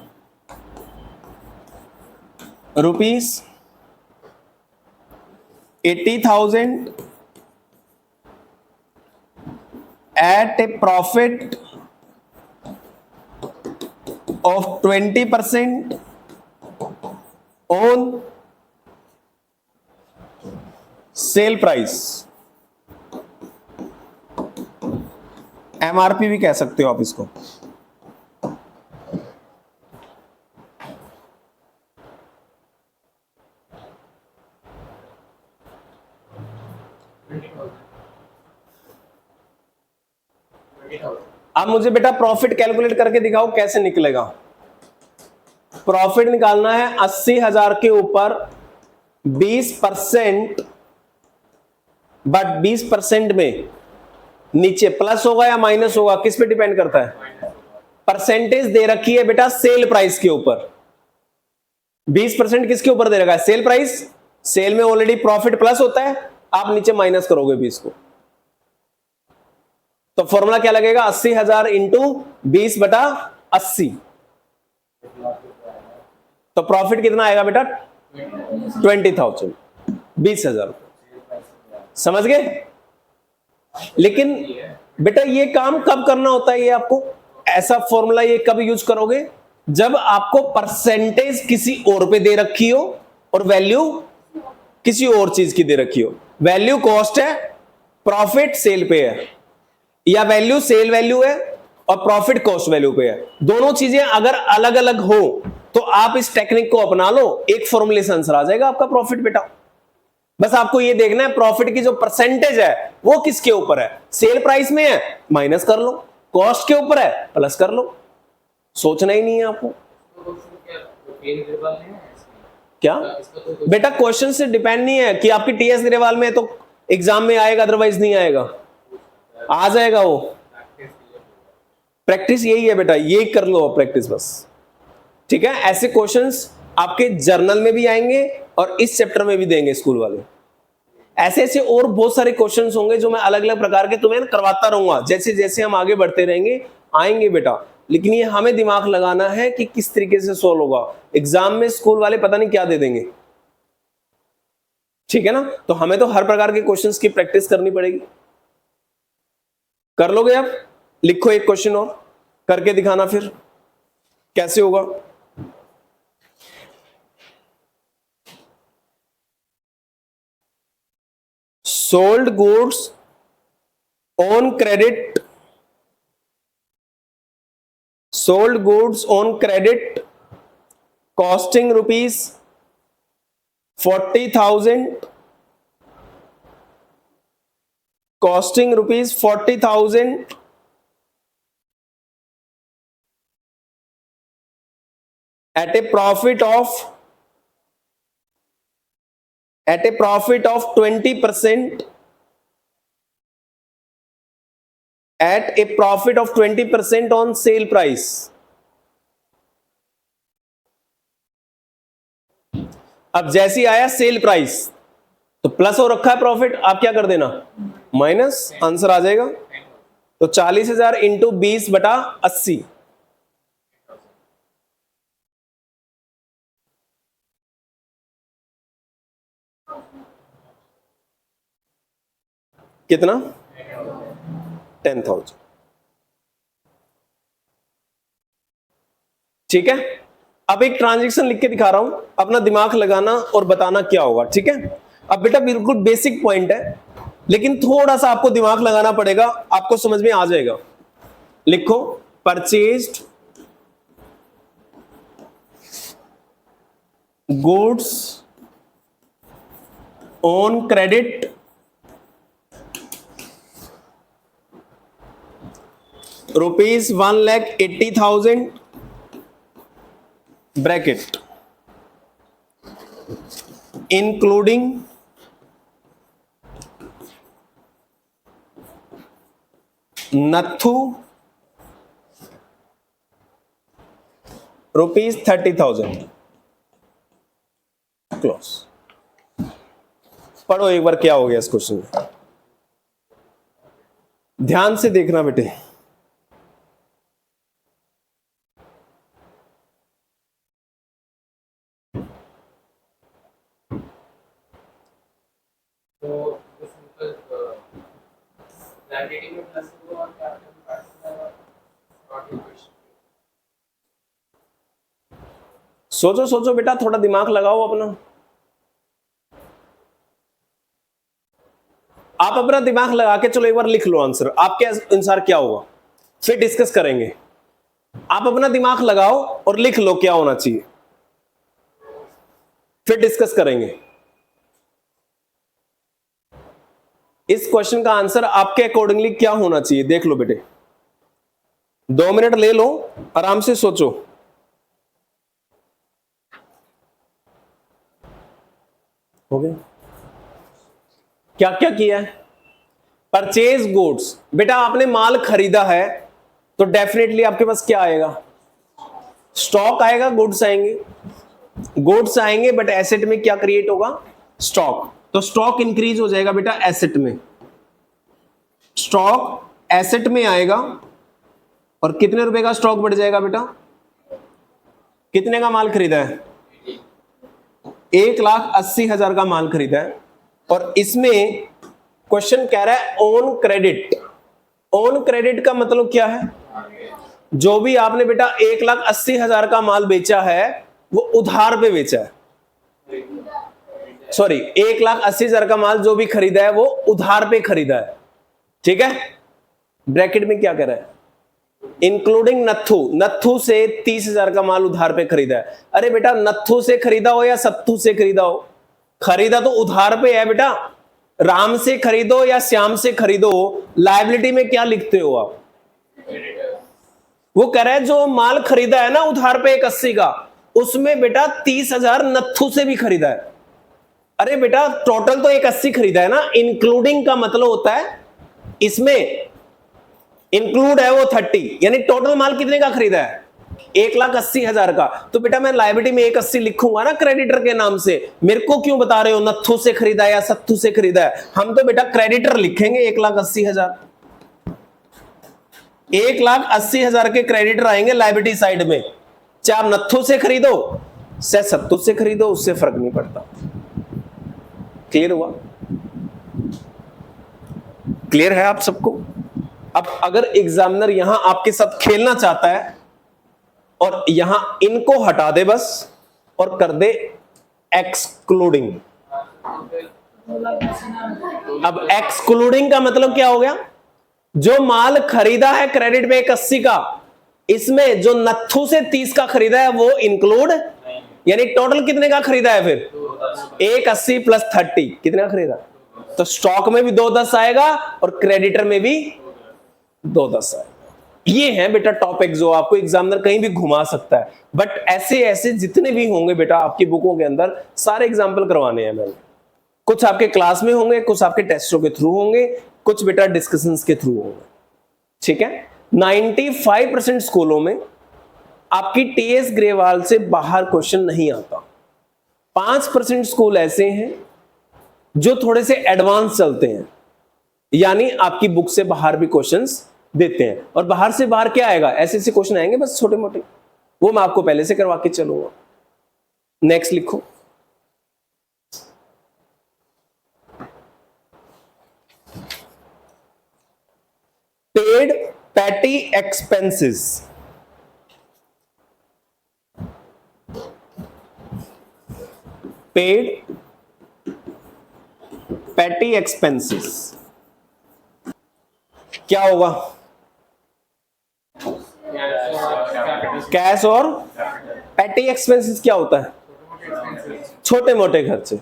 rupees 80,000 at a profit of 20% on sale price। MRP भी कह सकते हो आप इसको। अब मुझे बेटा प्रॉफिट कैलकुलेट करके दिखाओ कैसे निकलेगा। प्रॉफिट निकालना है 80,000 के ऊपर 20%, बट 20% में नीचे प्लस होगा या माइनस होगा, किस पे डिपेंड करता है? परसेंटेज दे रखी है बेटा सेल प्राइस के ऊपर। 20% किसके ऊपर दे रखा है? Sale price. सेल में ऑलरेडी प्रॉफिट प्लस होता है, आप नीचे माइनस करोगे 20 को। तो फॉर्मूला क्या लगेगा? 80,000 इंटू 20/80। तो प्रॉफिट कितना आएगा बेटा? 20,000, 20,000। समझ गए? लेकिन बेटा ये काम कब करना होता है? ये आपको ऐसा फॉर्मूला ये कब यूज करोगे? जब आपको परसेंटेज किसी और पे दे रखी हो और वैल्यू किसी और चीज की दे रखी हो। वैल्यू कॉस्ट है, प्रॉफिट सेल पे है, या वैल्यू सेल वैल्यू है और प्रॉफिट कॉस्ट वैल्यू पे है। दोनों चीजें अगर अलग अलग हो तो आप इस टेक्निक को अपना लो, एक फॉर्मूले से आंसर आ जाएगा आपका प्रॉफिट बेटा। बस आपको ये देखना है प्रॉफिट की जो परसेंटेज है वो किसके ऊपर है। सेल प्राइस में है, माइनस कर लो। कॉस्ट के ऊपर है, प्लस कर लो। सोचना ही नहीं है आपको। क्या बेटा? क्वेश्चन से डिपेंड नहीं है कि आपकी टीएस ग्रेवाल में है तो एग्जाम में आएगा, अदरवाइज नहीं आएगा। आ जाएगा वो। प्रैक्टिस यही है बेटा, ये कर लो प्रैक्टिस बस। ठीक है, ऐसे क्वेश्चंस आपके जर्नल में भी आएंगे और इस चैप्टर में भी देंगे स्कूल वाले। ऐसे ऐसे और बहुत सारे क्वेश्चंस होंगे जो मैं अलग अलग प्रकार के तुम्हें करवाता रहूंगा। जैसे जैसे हम आगे बढ़ते रहेंगे आएंगे बेटा। लेकिन ये हमें दिमाग लगाना है कि किस तरीके से सोल्व होगा। एग्जाम में स्कूल वाले पता नहीं क्या दे देंगे, ठीक है ना। तो हमें तो हर प्रकार के क्वेश्चंस की प्रैक्टिस करनी पड़ेगी। कर लोगे आप? लिखो एक क्वेश्चन और करके दिखाना फिर कैसे होगा। Sold goods on credit, sold goods on credit costing rupees 40,000, costing rupees 40,000 at a profit of 20%, at a profit of 20% on sale price। अब जैसे ही आया सेल प्राइस तो प्लस हो रखा है प्रॉफिट, आप क्या कर देना माइनस, आंसर आ जाएगा। तो 40,000 इंटू 20/80, कितना 10,000। ठीक है, अब एक ट्रांजैक्शन लिख के दिखा रहा हूं, अपना दिमाग लगाना और बताना क्या होगा। ठीक है, अब बेटा बिल्कुल बेसिक पॉइंट है, लेकिन थोड़ा सा आपको दिमाग लगाना पड़ेगा, आपको समझ में आ जाएगा। लिखो purchased goods on credit rupees 1,80,000 bracket including Nathu rupees 30,000 close. पढ़ो एक बार क्या हो गया इस क्वेश्चन में, ध्यान से देखना बेटे। तो सिंपल क्वांटिटी में प्लस होगा और क्या सोचो सोचो बेटा, थोड़ा दिमाग लगाओ अपना। आप अपना दिमाग लगा के चलो एक बार लिख लो आंसर, आपके अनुसार क्या होगा, फिर डिस्कस करेंगे। आप अपना दिमाग लगाओ और लिख लो क्या होना चाहिए, फिर डिस्कस करेंगे। इस क्वेश्चन का आंसर आपके अकॉर्डिंगली क्या होना चाहिए, देख लो बेटे। 2 मिनट ले लो, आराम से सोचो। हो गया? क्या क्या किया है? परचेज गुड्स, बेटा आपने माल खरीदा है तो डेफिनेटली आपके पास क्या आएगा, स्टॉक आएगा, गुड्स आएंगे। गुड्स आएंगे बट एसेट में क्या क्रिएट होगा, स्टॉक। तो स्टॉक इंक्रीज हो जाएगा बेटा एसेट में, स्टॉक एसेट में आएगा। और कितने रुपए का स्टॉक बढ़ जाएगा बेटा, कितने का माल खरीदा है, 1,80,000 का माल खरीदा है। और इसमें क्वेश्चन कह रहा है ऑन क्रेडिट। ऑन क्रेडिट का मतलब क्या है, जो भी आपने बेटा 1,80,000 का माल बेचा है वो उधार पे बेचा है, सॉरी 1,80,000 का माल जो भी खरीदा है वो उधार पे खरीदा है। ठीक है, ब्रैकेट में क्या कह रहा है, इंक्लूडिंग नथु, नथु से 30,000 का माल उधार पे खरीदा है। अरे बेटा नथु से खरीदा हो या सत्तू से खरीदा हो, खरीदा तो उधार पे है बेटा। राम से खरीदो या श्याम से खरीदो, लायबिलिटी में क्या लिखते हो आप, वो कह रहा है जो माल खरीदा है ना उधार पे 1,80 का, उसमें बेटा 30,000 नथु से भी खरीदा है। अरे बेटा टोटल तो 1,80 खरीदा है ना, इंक्लूडिंग का मतलब होता है इसमें इंक्लूड है वो 30, यानी टोटल माल कितने का खरीदा है, 1,80,000 का। तो बेटा मैं लायबिलिटी में 1,80 लिखूंगा ना क्रेडिटर के नाम से। मेरे को क्यों बता रहे हो नथु से खरीदा है या सत्तू से खरीदा है, हम तो बेटा क्रेडिटर लिखेंगे 1,80,000। 1,80,000 के क्रेडिटर आएंगे लायबिलिटी साइड में, चाहे आप नत्थु से खरीदो चाहे सत्तू से खरीदो, उससे फर्क नहीं पड़ता। क्लियर हुआ? क्लियर है आप सबको? अब अगर एग्जामिनर यहां आपके साथ खेलना चाहता है और यहां इनको हटा दे बस और कर दे एक्सक्लूडिंग। अब एक्सक्लूडिंग का मतलब क्या हो गया? जो माल खरीदा है क्रेडिट में 180 का, इसमें जो नत्थु से 30 का खरीदा है वो इंक्लूड, यानी टोटल कितने का खरीदा है? फिर 180 प्लस 30 कितने का खरीदा? तो स्टॉक में भी 210 आएगा और क्रेडिटर में भी 210 आएगा। ये है बेटा टॉपिक जो आपको एग्जामिनर कहीं भी घुमा सकता है, बट ऐसे ऐसे जितने भी होंगे बेटा आपकी बुकों के अंदर सारे एग्जाम्पल करवाने हैं मैंने। कुछ आपके क्लास में होंगे, कुछ आपके टेस्टों के थ्रू होंगे, कुछ बेटा डिस्कशंस के थ्रू होंगे। ठीक है? 95% स्कूलों में आपकी टीएस ग्रेवाल से बाहर क्वेश्चन नहीं आता। 5% स्कूल ऐसे हैं जो थोड़े से एडवांस चलते हैं, यानी आपकी बुक से बाहर भी क्वेश्चंस देते हैं। और बाहर से बाहर क्या आएगा? ऐसे ऐसे क्वेश्चन आएंगे बस छोटे मोटे, वो मैं आपको पहले से करवा के चलूंगा। नेक्स्ट लिखो, paid petty expenses. Paid petty expenses क्या होगा? कैश और पैटी एक्सपेंसेस क्या होता है? छोटे मोटे खर्चे।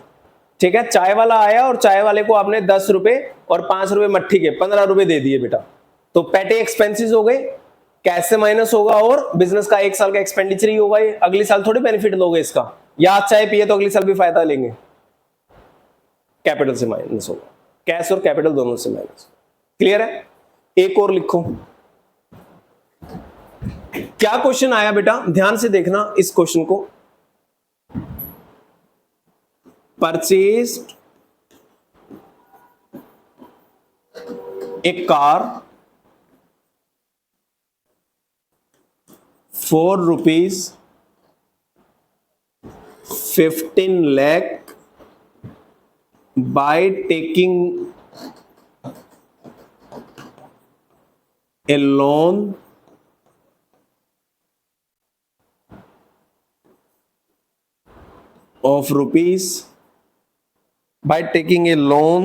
ठीक है? चाय वाला आया और चाय वाले को आपने 10 रुपए और 5 रुपए मट्ठी के 15 रुपए दे दिए बेटा, तो पैटी एक्सपेंसेस हो गए, कैश से माइनस होगा और बिजनेस का 1 साल का एक्सपेंडिचर ही होगा। ये अगले साल थोड़ी बेनिफिट लोगे इसका, या आज चाय पिए तो अगले साल भी फायदा लेंगे। कैपिटल से माइनस होगा, कैश और कैपिटल दोनों से माइनस। क्लियर है? एक और लिखो, क्या क्वेश्चन आया बेटा, ध्यान से देखना इस क्वेश्चन को। Purchased A car ₹15 lakh by taking a loan of rupees by taking a loan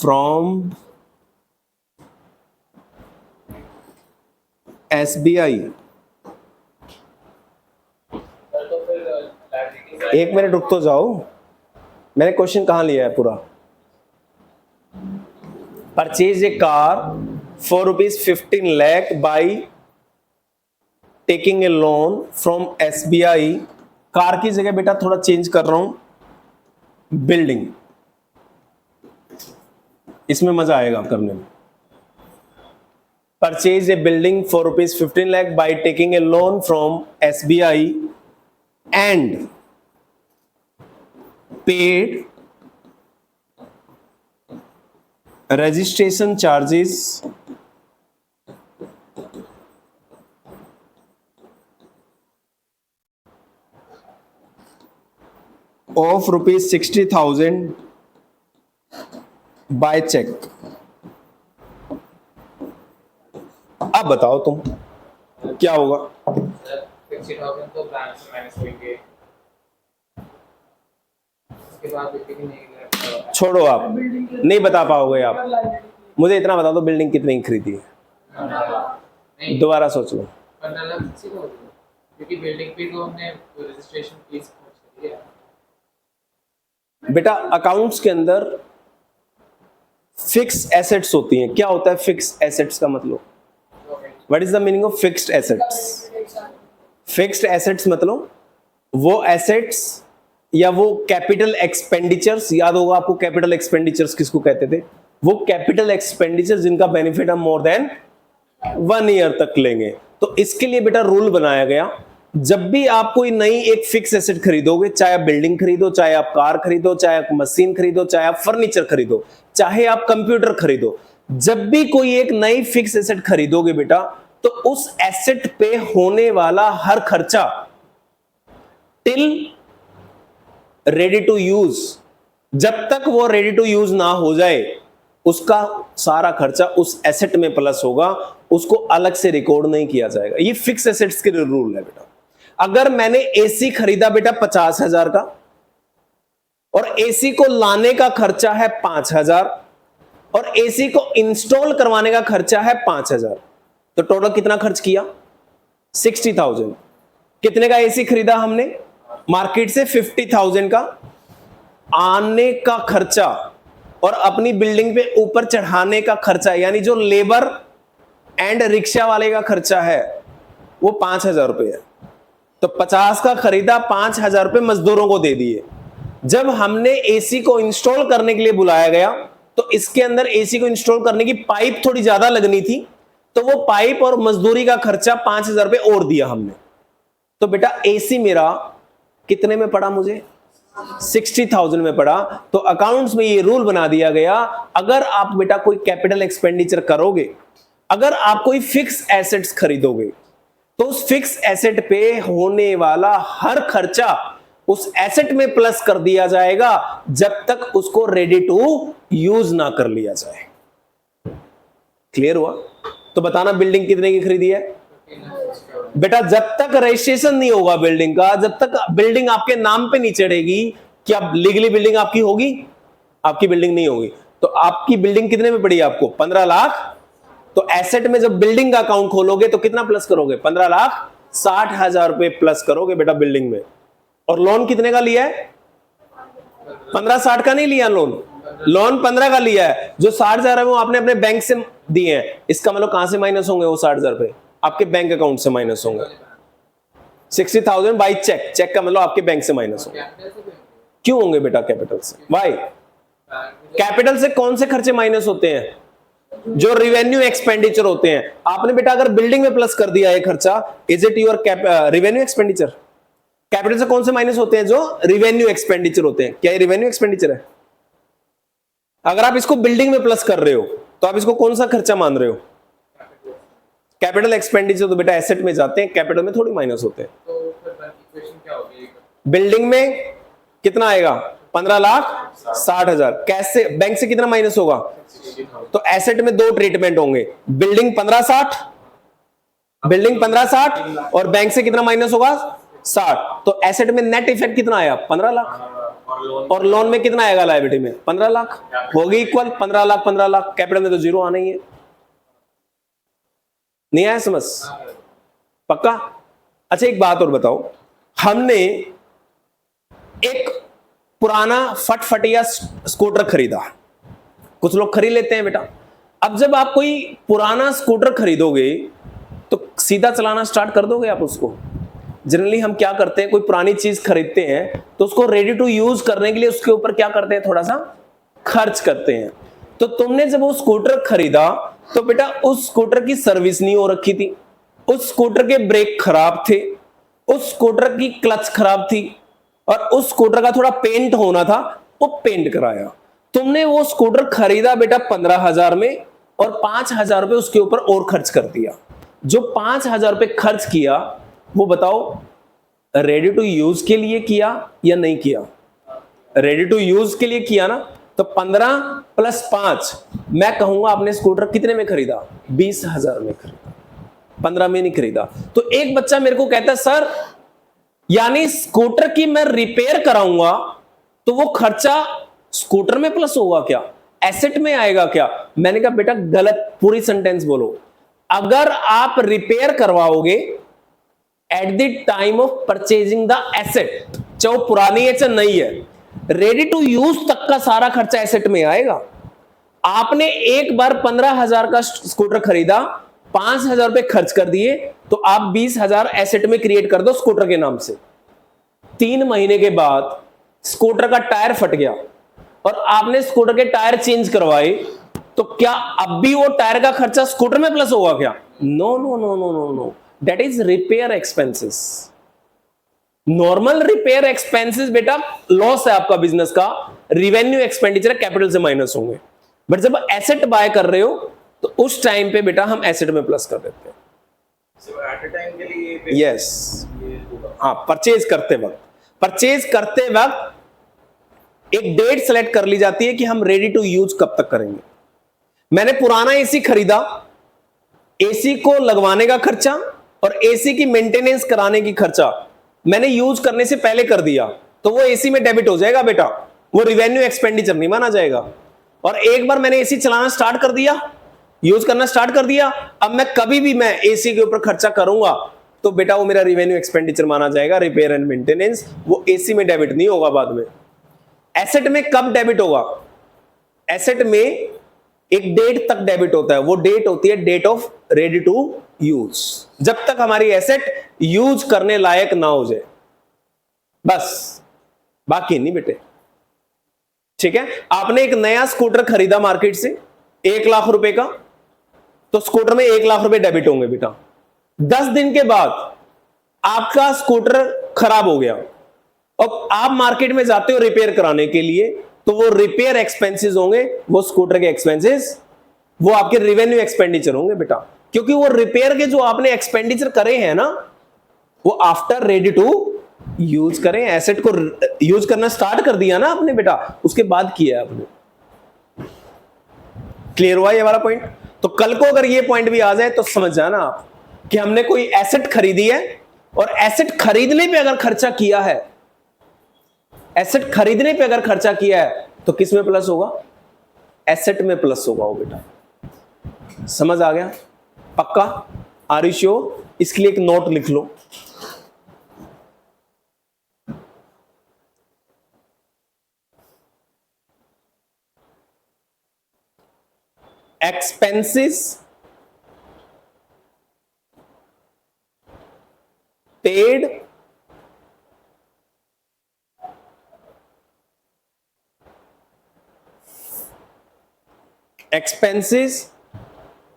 from SBI। एक मिनट रुक तो जाओ, मैंने क्वेश्चन कहां लिया है पूरा। Purchase a car for ₹15 lakh by taking a loan from SBI। Car की जगह बेटा थोड़ा चेंज कर रहा हूं, बिल्डिंग, इसमें मजा आएगा करने में। Purchase a building for ₹15 lakh by taking a loan from SBI and paid registration charges of ₹60,000 by check। अब बताओ तुम क्या होगा? 60,000 तो बैंक से माइनस करेंगे, उसके बाद नहीं छोड़ो, आप नहीं बता पाओगे। आप मुझे इतना बता दो, बिल्डिंग कितने की खरीदी है? नहीं, दोबारा सोच लो। 15 लाख से हो गया, क्योंकि बिल्डिंग पे तो हमने रजिस्ट्रेशन फीस खर्च करी है। बेटा अकाउंट्स के अंदर फिक्स एसेट्स होती हैं। क्या होता है फिक्स एसेट्स का मतलब? What is the meaning of fixed assets? Fixed assets मतलब वो एसेट्स या वो कैपिटल एक्सपेंडिचर्स, याद होगा आपको कैपिटल एक्सपेंडिचर्स किसको कहते थे? वो कैपिटल एक्सपेंडिचर जिनका बेनिफिट हम मोर देन 1 ईयर तक लेंगे। तो इसके लिए बेटा रूल बनाया गया, जब भी आप कोई नई एक फिक्स एसेट खरीदोगे, चाहे आप बिल्डिंग खरीदो, चाहे आप कार खरीदो, चाहे आप मशीन खरीदो, चाहे आप फर्नीचर खरीदो, चाहे आप कंप्यूटर खरीदो, जब भी कोई एक नई फिक्स एसेट खरीदोगे बेटा, तो उस एसेट पे होने वाला हर खर्चा टिल रेडी टू यूज, जब तक वो रेडी टू यूज ना हो जाए, उसका सारा खर्चा उस एसेट में प्लस होगा, उसको अलग से रिकॉर्ड नहीं किया जाएगा। ये फिक्स एसेट्स के रूल है बेटा। अगर मैंने एसी खरीदा बेटा 50,000 का और एसी को लाने का खर्चा है 5,000 और एसी को इंस्टॉल करवाने का खर्चा है 5,000, तो टोटल कितना खर्च किया? 60,000। कितने का एसी खरीदा हमने? मार्केट से 50,000 का। आने का खर्चा और अपनी बिल्डिंग पे ऊपर चढ़ाने का खर्चा, यानी जो लेबर एंड रिक्शा वाले का खर्चा है, वो 5,000 रुपये है। तो 50 का खरीदा, 5,000 रुपये मजदूरों को दे दिए। जब हमने एसी को इंस्टॉल करने के लिए बुलाया गया, तो इसके अंदर एसी को इंस्टॉल करने की पाइप थोड़ी ज्यादा लगनी थी, तो वो पाइप और मजदूरी का खर्चा 5,000 रुपये और दिया हमने। तो बेटा एसी मेरा कितने में पड़ा? मुझे 60,000 में पड़ा। तो अकाउंट्स में ये रूल बना दिया गया, अगर आप बेटा कोई कैपिटल एक्सपेंडिचर करोगे, अगर आप कोई फिक्स एसेट्स खरीदोगे, तो उस फिक्स एसेट पे होने वाला हर खर्चा उस एसेट में प्लस कर दिया जाएगा, जब तक उसको रेडी टू यूज ना कर लिया जाए। क्लियर हुआ? तो बताना बिल्डिंग कितने की खरीदी है बेटा? जब तक रजिस्ट्रेशन नहीं होगा बिल्डिंग का, जब तक बिल्डिंग आपके नाम पे नहीं चढ़ेगी, क्या लीगली बिल्डिंग आपकी होगी? आपकी बिल्डिंग नहीं होगी। तो आपकी बिल्डिंग कितने में पड़ी आपको? 15 लाख। तो एसेट में जब बिल्डिंग का अकाउंट खोलोगे तो कितना प्लस करोगे? 15,60,000 रुपए प्लस करोगे बेटा बिल्डिंग में। और लोन कितने का लिया है? 15-60 का नहीं लिया लोन, लोन 15 का लिया है। जो 60,000 है वो आपने अपने बैंक से दिए हैं। इसका मतलब कहां से माइनस होंगे वो 60,000 रुपए? आपके बैंक अकाउंट से माइनस होंगे। 60,000 बाई चेक, चेक का मतलब आपके बैंक से माइनस होंगे। क्यों होंगे बेटा? कैपिटल से। वाई? कैपिटल से कौन से खर्चे माइनस होते हैं? जो रिवेन्यू एक्सपेंडिचर होते हैं। आपने बेटा अगर बिल्डिंग में प्लस कर दिया है खर्चा, is it your revenue expenditure? Capital से कौन से माइनस होते हैं? जो रिवेन्यू एक्सपेंडिचर होते हैं। क्या ये रिवेन्यू एक्सपेंडिचर है? अगर आप इसको बिल्डिंग में प्लस कर रहे हो, तो आप इसको कौन सा खर्चा मान रहे हो? कैपिटल एक्सपेंडिचर तो बेटा एसेट में जाते हैं, कैपिटल में थोड़ी माइनस होते हैं। तो फिर इक्वेशन क्या होगी? बिल्डिंग में कितना आएगा? 15,60,000। कैसे? बैंक से कितना माइनस होगा? तो एसेट में दो ट्रीटमेंट होंगे, बिल्डिंग 15,60, बिल्डिंग 15,60 और बैंक से कितना माइनस होगा? 60। तो एसेट में नेट इफेक्ट कितना आया? 15 लाख। और लोन में कितना आएगा? लायबिलिटी में 15 लाख। होगी इक्वल 15 लाख 15 लाख। कैपिटल में तो जीरो आना ही है। नहीं आया समझ? पक्का? अच्छा एक बात और बताओ, हमने एक पुराना फटफटिया स्कूटर खरीदा। कुछ लोग खरीद लेते हैं बेटा। अब जब आप कोई पुराना स्कूटर खरीदोगे तो सीधा चलाना स्टार्ट कर दोगे आप उसको? जनरली हम क्या करते हैं, कोई पुरानी चीज खरीदते हैं तो उसको रेडी टू यूज करने के लिए उसके ऊपर क्या करते हैं? थोड़ा सा खर्च करते हैं। तो तुमने जब वो स्कूटर खरीदा तो बेटा उस स्कूटर की सर्विस नहीं हो रखी थी, उस स्कूटर के ब्रेक खराब थे, उस स्कूटर की क्लच खराब थी और उस स्कूटर का थोड़ा पेंट होना था, वो पेंट कराया। तुमने वो स्कूटर खरीदा बेटा 15,000 में और 5,000 रुपए उसके ऊपर और खर्च कर दिया। जो 5,000 रुपए खर्च किया वो बताओ रेडी टू यूज के लिए किया या नहीं किया? रेडी टू यूज के लिए किया ना। तो 15 + 5 मैं कहूंगा आपने स्कूटर कितने में खरीदा? 20,000 में खरीदा, 15 में नहीं खरीदा। तो एक बच्चा मेरे को कहता है सर यानी स्कूटर की मैं रिपेयर कराऊंगा तो वो खर्चा स्कूटर में प्लस होगा क्या? एसेट में आएगा क्या? मैंने कहा बेटा गलत, पूरी सेंटेंस बोलो। अगर आप रिपेयर करवाओगे at the time of purchasing the asset, चाहे पुरानी है चाहे नई है, रेडी टू यूज तक का सारा खर्चा एसेट में आएगा। आपने एक बार 15,000 का स्कूटर खरीदा, 5,000 रुपए खर्च कर दिए, तो आप 20,000 एसेट में क्रिएट कर दो स्कूटर के नाम से। 3 महीने के बाद स्कूटर का टायर फट गया और आपने स्कूटर के टायर चेंज करवाए, तो क्या अब भी वो टायर का खर्चा स्कूटर में प्लस होगा क्या? No no no no no no, that is repair expenses. Normal repair expenses बेटा लॉस है आपका बिजनेस का, रिवेन्यू एक्सपेंडिचर कैपिटल से माइनस होंगे। बट जब एसेट बाय कर रहे हो तो उस टाइम पे बेटा हम एसेट में प्लस कर देते हैं। एट अ टाइम के लिए यस, हाँ, परचेज करते वक्त एक डेट सेलेक्ट कर ली जाती है कि हम रेडी टू यूज कब तक करेंगे। मैंने पुराना एसी खरीदा, एसी को लगवाने का खर्चा और एसी की मेंटेनेंस कराने की खर्चा मैंने यूज करने से पहले कर दिया, तो वो एसी में डेबिट हो जाएगा बेटा, वो रिवेन्यू एक्सपेंडिचर नहीं माना जाएगा। और एक बार मैंने एसी चलाना स्टार्ट कर दिया, यूज करना स्टार्ट कर दिया, अब मैं कभी भी मैं एसी के ऊपर खर्चा करूंगा तो बेटा वो मेरा रिवेन्यू एक्सपेंडिचर माना जाएगा, रिपेयर एंड मेंटेनेंस, वो एसी में डेबिट नहीं होगा बाद में। एसेट में कब डेबिट होगा? एसेट में एक डेट तक डेबिट होता है, वो डेट होती है date of ready to use, जब तक हमारी एसेट यूज करने लायक ना हो जाए, बस, बाकी नहीं बेटे। ठीक है, आपने एक नया स्कूटर खरीदा मार्केट से 1 लाख रुपए का, तो स्कूटर में 1 लाख रुपए डेबिट होंगे बेटा। 10 दिन के बाद आपका स्कूटर खराब हो गया और आप मार्केट में जाते हो रिपेयर कराने के लिए, तो वो रिपेयर एक्सपेंसेस होंगे, वो स्कूटर के एक्सपेंसेस, वो आपके रिवेन्यू एक्सपेंडिचर होंगे बेटा, क्योंकि वो रिपेयर के जो आपने एक्सपेंडिचर करे हैं ना, वो आफ्टर रेडी टू यूज करें, एसेट को यूज करना स्टार्ट कर दिया ना आपने बेटा, उसके बाद किया आपने। क्लियर हुआ ये वाला पॉइंट? तो कल को अगर ये पॉइंट भी आ जाए तो समझ जाना आप कि हमने कोई एसेट खरीदी है और एसेट खरीदने पे अगर खर्चा किया है, एसेट खरीदने पे अगर खर्चा किया है तो किस में प्लस होगा? एसेट में प्लस होगा वो बेटा। समझ आ गया? पक्का? Are you sure? इसके लिए एक नोट लिख लो। Expenses paid expenses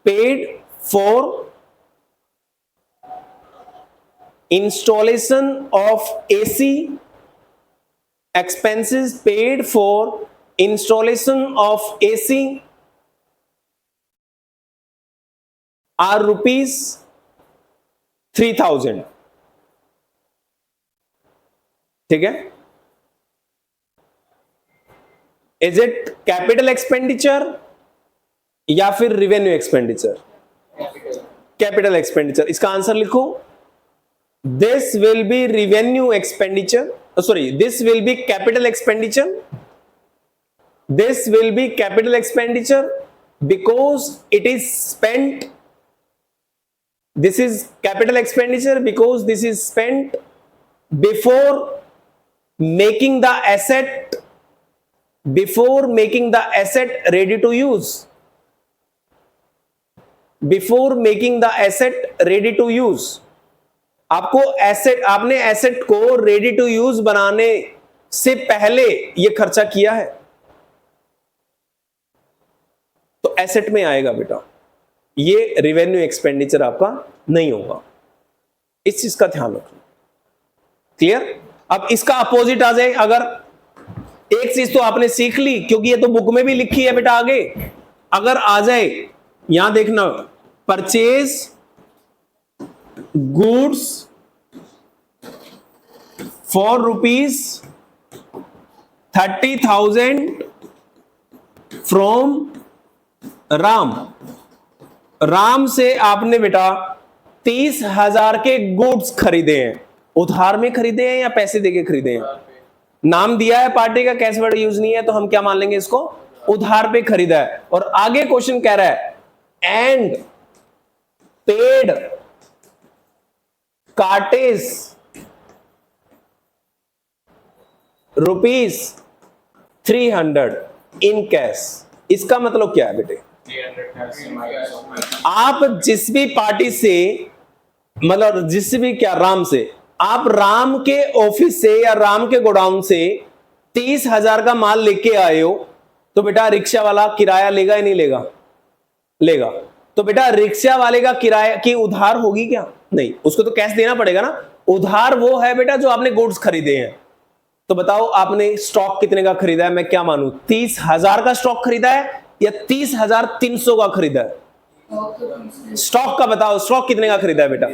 paid for installation of AC, expenses paid for installation of AC are rupees 3000। ठीक है? इज इट कैपिटल एक्सपेंडिचर या फिर रिवेन्यू एक्सपेंडिचर? Capital expenditure. इसका आंसर लिखो, this will be revenue expenditure, sorry, this will be capital expenditure, this will be capital expenditure because it is spent, this is capital expenditure because this is spent before making the asset, before making the asset ready to use, before making the asset ready to use। आपको एसेट, आपने एसेट को रेडी टू यूज बनाने से पहले ये खर्चा किया है तो एसेट में आएगा बेटा, ये रिवेन्यू एक्सपेंडिचर आपका नहीं होगा। इस चीज का ध्यान रखना। क्लियर? अब इसका अपोजिट आ जाए, अगर एक चीज तो आपने सीख ली क्योंकि ये तो बुक में भी लिखी है बेटा आगे, अगर आ जाए यहां देखना, purchase goods for rupees 30,000 from Ram, Ram से आपने बेटा 30,000 के गुड्स खरीदे हैं। उधार में खरीदे हैं या पैसे देके खरीदे हैं? नाम दिया है पार्टी का, कैश वर्ड यूज नहीं है, तो हम क्या मान लेंगे इसको? उधार पे खरीदा है। और आगे क्वेश्चन कह रहा है and paid cartage rupees 300 in cash. इसका मतलब क्या है बेटे? आप जिस भी पार्टी से, मतलब जिस भी क्या, राम से, आप राम के ऑफिस से या राम के गोडाउन से 30,000 का माल लेके आए हो, तो बेटा रिक्शा वाला किराया लेगा या नहीं लेगा? लेगा। तो बेटा रिक्शा वाले का किराया की उधार होगी क्या? नहीं, उसको तो कैश देना पड़ेगा ना। उधार वो है बेटा जो आपने गुड्स खरीदे हैं। तो बताओ आपने स्टॉक कितने का खरीदा है, मैं क्या मानूं, 30,000 का स्टॉक खरीदा है या 30,300 का खरीदा है? स्टॉक का बताओ, स्टॉक कितने का खरीदा है बेटा?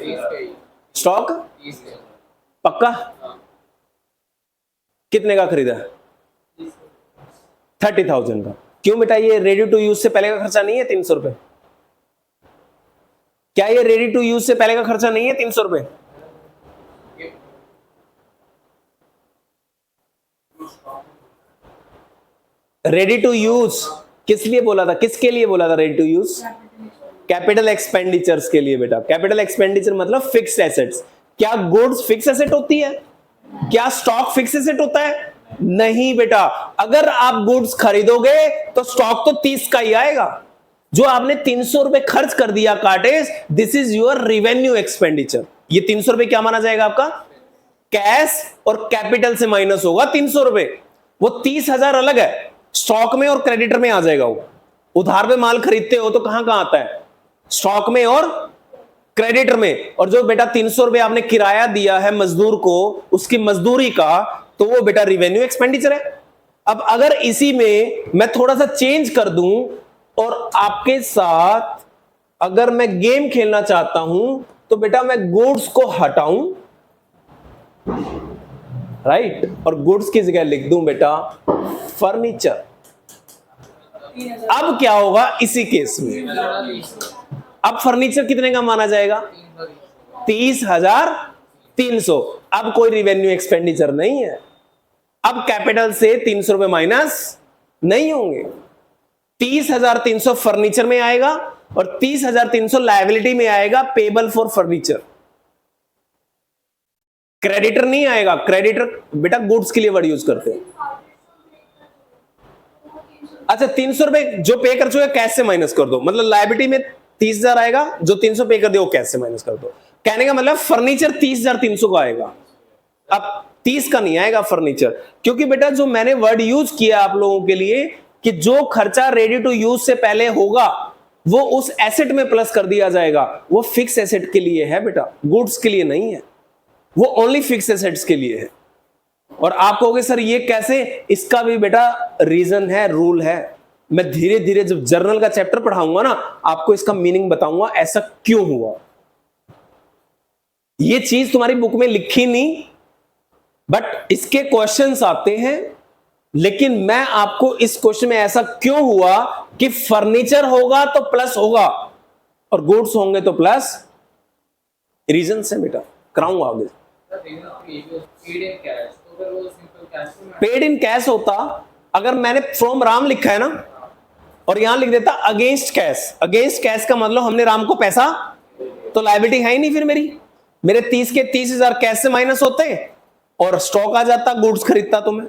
स्टॉक पक्का कितने का खरीदा है? 30,000 का। क्यों बेटा, ये रेडी टू यूज से पहले का खर्चा नहीं है 300 रुपए? क्या ये रेडी टू यूज से पहले का खर्चा नहीं है 300 रुपए? रेडी टू यूज किस लिए बोला था, किसके लिए बोला था ready to use? Capital expenditures के लिए बेटा। कैपिटल एक्सपेंडिचर मतलब फिक्स्ड एसेट्स। क्या गुड्स फिक्स एसेट होती है? क्या स्टॉक फिक्स एसेट होता है? नहीं बेटा, अगर आप गुड्स खरीदोगे तो स्टॉक तो 30 का ही आएगा। जो आपने 300 रुपए खर्च कर दिया cartage, this is your revenue expenditure. ये 300 रुपए क्या माना जाएगा आपका? कैश और कैपिटल से माइनस होगा 300 रुपए। वो 30,000 अलग है, स्टॉक में और क्रेडिटर में आ जाएगा। वो उधार पे माल खरीदते हो तो कहां कहां आता है? स्टॉक में और क्रेडिटर में। और जो बेटा 300 रुपए आपने किराया दिया है मजदूर को, उसकी मजदूरी का, तो वो बेटा रिवेन्यू एक्सपेंडिचर है। अब अगर इसी में मैं थोड़ा सा चेंज कर दूं और आपके साथ अगर मैं गेम खेलना चाहता हूं तो बेटा मैं गुड्स को हटाऊं, राइट, और गुड्स की जगह लिख दूं बेटा फर्नीचर। अब क्या होगा इसी केस में? अब फर्नीचर कितने का माना जाएगा? 30,300। अब कोई रिवेन्यू एक्सपेंडिचर नहीं है। अब कैपिटल से 300 रुपए माइनस नहीं होंगे। 30,300 फर्नीचर में आएगा और 30,300 लायबिलिटी में आएगा, पेबल फॉर फर्नीचर। क्रेडिटर नहीं आएगा। क्रेडिटर बेटा गुड्स के लिए वर्ड यूज करते हैं। अच्छा, 300 रुपए जो पे कर चुके कैश से माइनस कर दो, मतलब लायबिलिटी में 30,000 आएगा, जो 300 पे कर दे वो कैश से माइनस कर दो। कहने का मतलब फर्नीचर 30,300 का आएगा। अब 30 का नहीं आएगा फर्नीचर, क्योंकि बेटा जो मैंने वर्ड यूज किया आप लोगों के लिए कि जो खर्चा रेडी टू यूज से पहले होगा वो उस एसेट में प्लस कर दिया जाएगा। वो फिक्स एसेट के लिए है बेटा, गुड्स के लिए नहीं है। वो ओनली फिक्स एसेट्स के लिए है। और आप कहोगे सर ये कैसे? इसका भी बेटा रीजन है, रूल है। मैं धीरे धीरे जब जर्नल का चैप्टर पढ़ाऊंगा ना, आपको इसका मीनिंग बताऊंगा ऐसा क्यों हुआ। ये चीज तुम्हारी बुक में लिखी नहीं, बट इसके क्वेश्चंस आते हैं। लेकिन मैं आपको इस क्वेश्चन में ऐसा क्यों हुआ कि फर्नीचर होगा तो प्लस होगा और गुड्स होंगे तो प्लस, रीजन से बेटा कराऊंगा आगे। पेड इन कैश होता अगर मैंने फ्रॉम राम लिखा है ना, और यहां लिख देता अगेंस्ट कैश। अगेंस्ट कैश का मतलब हमने राम को पैसा, तो लायबिलिटी है ही नहीं। फिर मेरे 30 के 30,000 कैश से माइनस होते और स्टॉक आ जाता, गुड्स खरीदता तो मैं।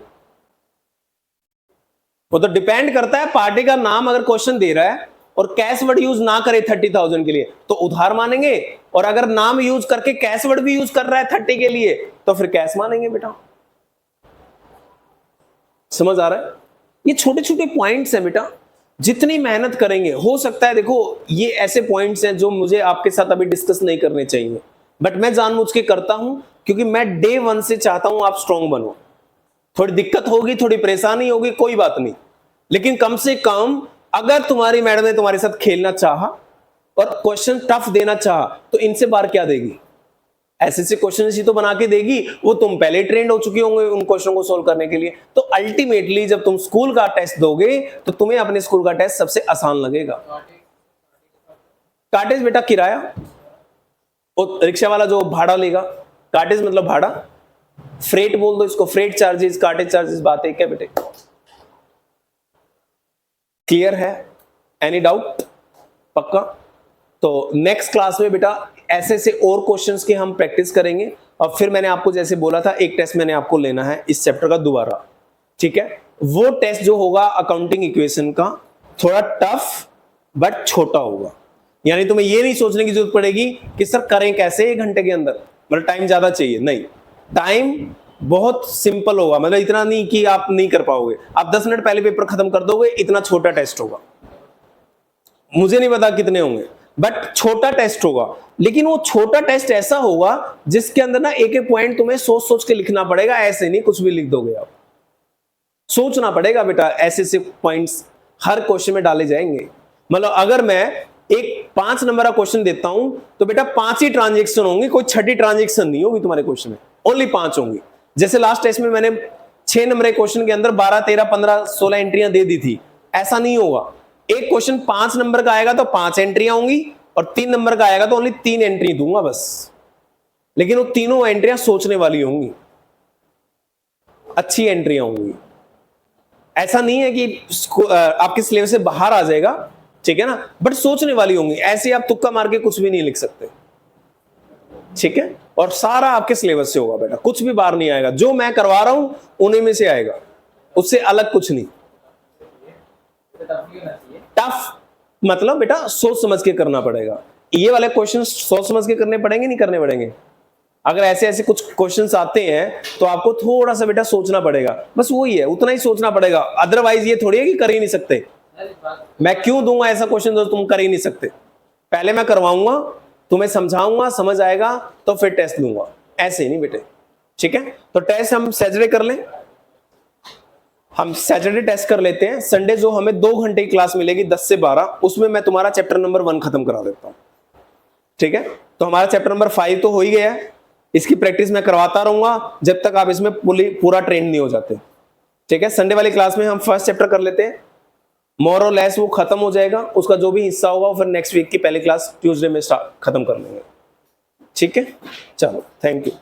वो तो डिपेंड करता है, पार्टी का नाम अगर क्वेश्चन दे रहा है और कैश वर्ड यूज ना करे 30,000 के लिए तो उधार मानेंगे, और अगर नाम यूज करके कैश वर्ड भी यूज कर रहा है 30 के लिए तो फिर कैश मानेंगे बेटा। समझ आ रहा है? ये छोटे छोटे पॉइंट्स हैं बेटा, जितनी मेहनत करेंगे हो सकता है। देखो ये ऐसे पॉइंट्स हैं जो मुझे आपके साथ अभी डिस्कस नहीं करने चाहिए, बट मैं जानबूझ के करता हूं क्योंकि मैं डे 1 से चाहता हूं आप स्ट्रांग बनो। थोड़ी दिक्कत होगी, थोड़ी परेशानी होगी, कोई बात नहीं, लेकिन कम से कम अगर तुम्हारी मैडम ने तुम्हारे साथ खेलना चाहा और क्वेश्चन टफ देना चाहा तो इनसे बार क्या देगी? ऐसे से क्वेश्चन ही तो बना के देगी। वो तुम पहले ट्रेंड हो चुके होंगे उन क्वेश्चन को सोल्व करने के लिए। तो अल्टीमेटली जब तुम स्कूल का टेस्ट दोगे तो तुम्हें अपने स्कूल का टेस्ट सबसे आसान लगेगा। कार्टेज बेटा किराया, और रिक्शा वाला जो भाड़ा लेगा, कार्टेज मतलब भाड़ा, फ्रेट बोल दो इसको, फ्रेट चार्जेस, कार्टेज चार्जेस, बात है क्या बेटे? क्लियर है? Any doubt? पक्का? तो नेक्स्ट क्लास में बेटा ऐसे से और क्वेश्चंस की हम प्रैक्टिस करेंगे। और फिर मैंने आपको जैसे बोला था एक टेस्ट मैंने आपको लेना है इस चैप्टर का दोबारा, ठीक है? वो टेस्ट जो होगा अकाउंटिंग इक्वेशन का, थोड़ा टफ बट छोटा होगा। यानी तुम्हें ये नहीं सोचने की जरूरत पड़ेगी कि सर करें कैसे 1 घंटे के अंदर, मतलब टाइम ज्यादा चाहिए, नहीं, टाइम बहुत सिंपल होगा। मतलब इतना नहीं कि आप नहीं कर पाओगे, आप 10 मिनट पहले पेपर खत्म कर दोगे, इतना छोटा टेस्ट होगा। मुझे नहीं पता कितने होंगे, बट छोटा टेस्ट होगा, लेकिन वो छोटा टेस्ट ऐसा होगा जिसके अंदर ना एक एक पॉइंट तुम्हें सोच सोच के लिखना पड़ेगा, ऐसे नहीं कुछ भी लिख दोगे आप, सोचना पड़ेगा बेटा। ऐसे ऐसे पॉइंट्स हर क्वेश्चन में डाले जाएंगे। मतलब अगर मैं एक 5 नंबर का क्वेश्चन देता हूं तो बेटा 5 ही ट्रांजेक्शन होंगी, कोई छठी ट्रांजेक्शन नहीं होगी तुम्हारे क्वेश्चन में, ओनली 5 होंगी। जैसे लास्ट टेस्ट में मैंने 6 नंबर के क्वेश्चन के अंदर 12, 13, 15, 16 एंट्रियां दे दी थी, ऐसा नहीं होगा। एक क्वेश्चन 5 नंबर का आएगा तो 5 एंट्रियां होंगी, और 3 नंबर का आएगा तो ओनली 3 एंट्री दूंगा बस, लेकिन वो तीनों एंट्रियां सोचने वाली होंगी, अच्छी एंट्रियां होंगी। ऐसा नहीं है कि आपके सिलेबस से बाहर आ जाएगा, ठीक है ना, बट सोचने वाली होंगी। ऐसे आप तुक्का मार के कुछ भी नहीं लिख सकते, ठीक है। और सारा आपके सिलेबस से होगा बेटा, कुछ भी बाहर नहीं आएगा। जो मैं करवा रहा हूं उन्हीं में से आएगा, उससे अलग कुछ नहीं। टफ मतलब बेटा सोच समझ के करना पड़ेगा। ये वाले क्वेश्चन सोच समझ के करने पड़ेंगे, नहीं करने पड़ेंगे? अगर ऐसे ऐसे कुछ क्वेश्चंस आते हैं तो आपको थोड़ा सा बेटा सोचना पड़ेगा, बस वही है, उतना ही सोचना पड़ेगा। अदरवाइज ये थोड़ी है कि कर ही नहीं सकते। मैं क्यों दूंगा ऐसा क्वेश्चन जो तुम कर ही नहीं सकते? पहले मैं करवाऊंगा, तुम्हें समझाऊंगा, समझ आएगा तो फिर टेस्ट दूंगा, ऐसे नहीं बेटे, ठीक है। तो टेस्ट हम सैटरडे कर लें, हम सैटरडे टेस्ट कर लेते हैं। संडे जो हमें 2 घंटे की क्लास मिलेगी 10 से 12, उसमें मैं तुम्हारा चैप्टर नंबर 1 खत्म करा देता हूं, ठीक है। तो हमारा चैप्टर नंबर 5 तो हो ही गया है, इसकी प्रैक्टिस मैं करवाता रहूंगा जब तक आप इसमें पूरा ट्रेन नहीं हो जाते, ठीक है। संडे वाली क्लास में हम फर्स्ट चैप्टर कर लेते हैं, मोर और लेस वो खत्म हो जाएगा, उसका जो भी हिस्सा होगा वो फिर नेक्स्ट वीक की पहली क्लास ट्यूसडे में खत्म कर लेंगे, ठीक है। चलो, थैंक यू।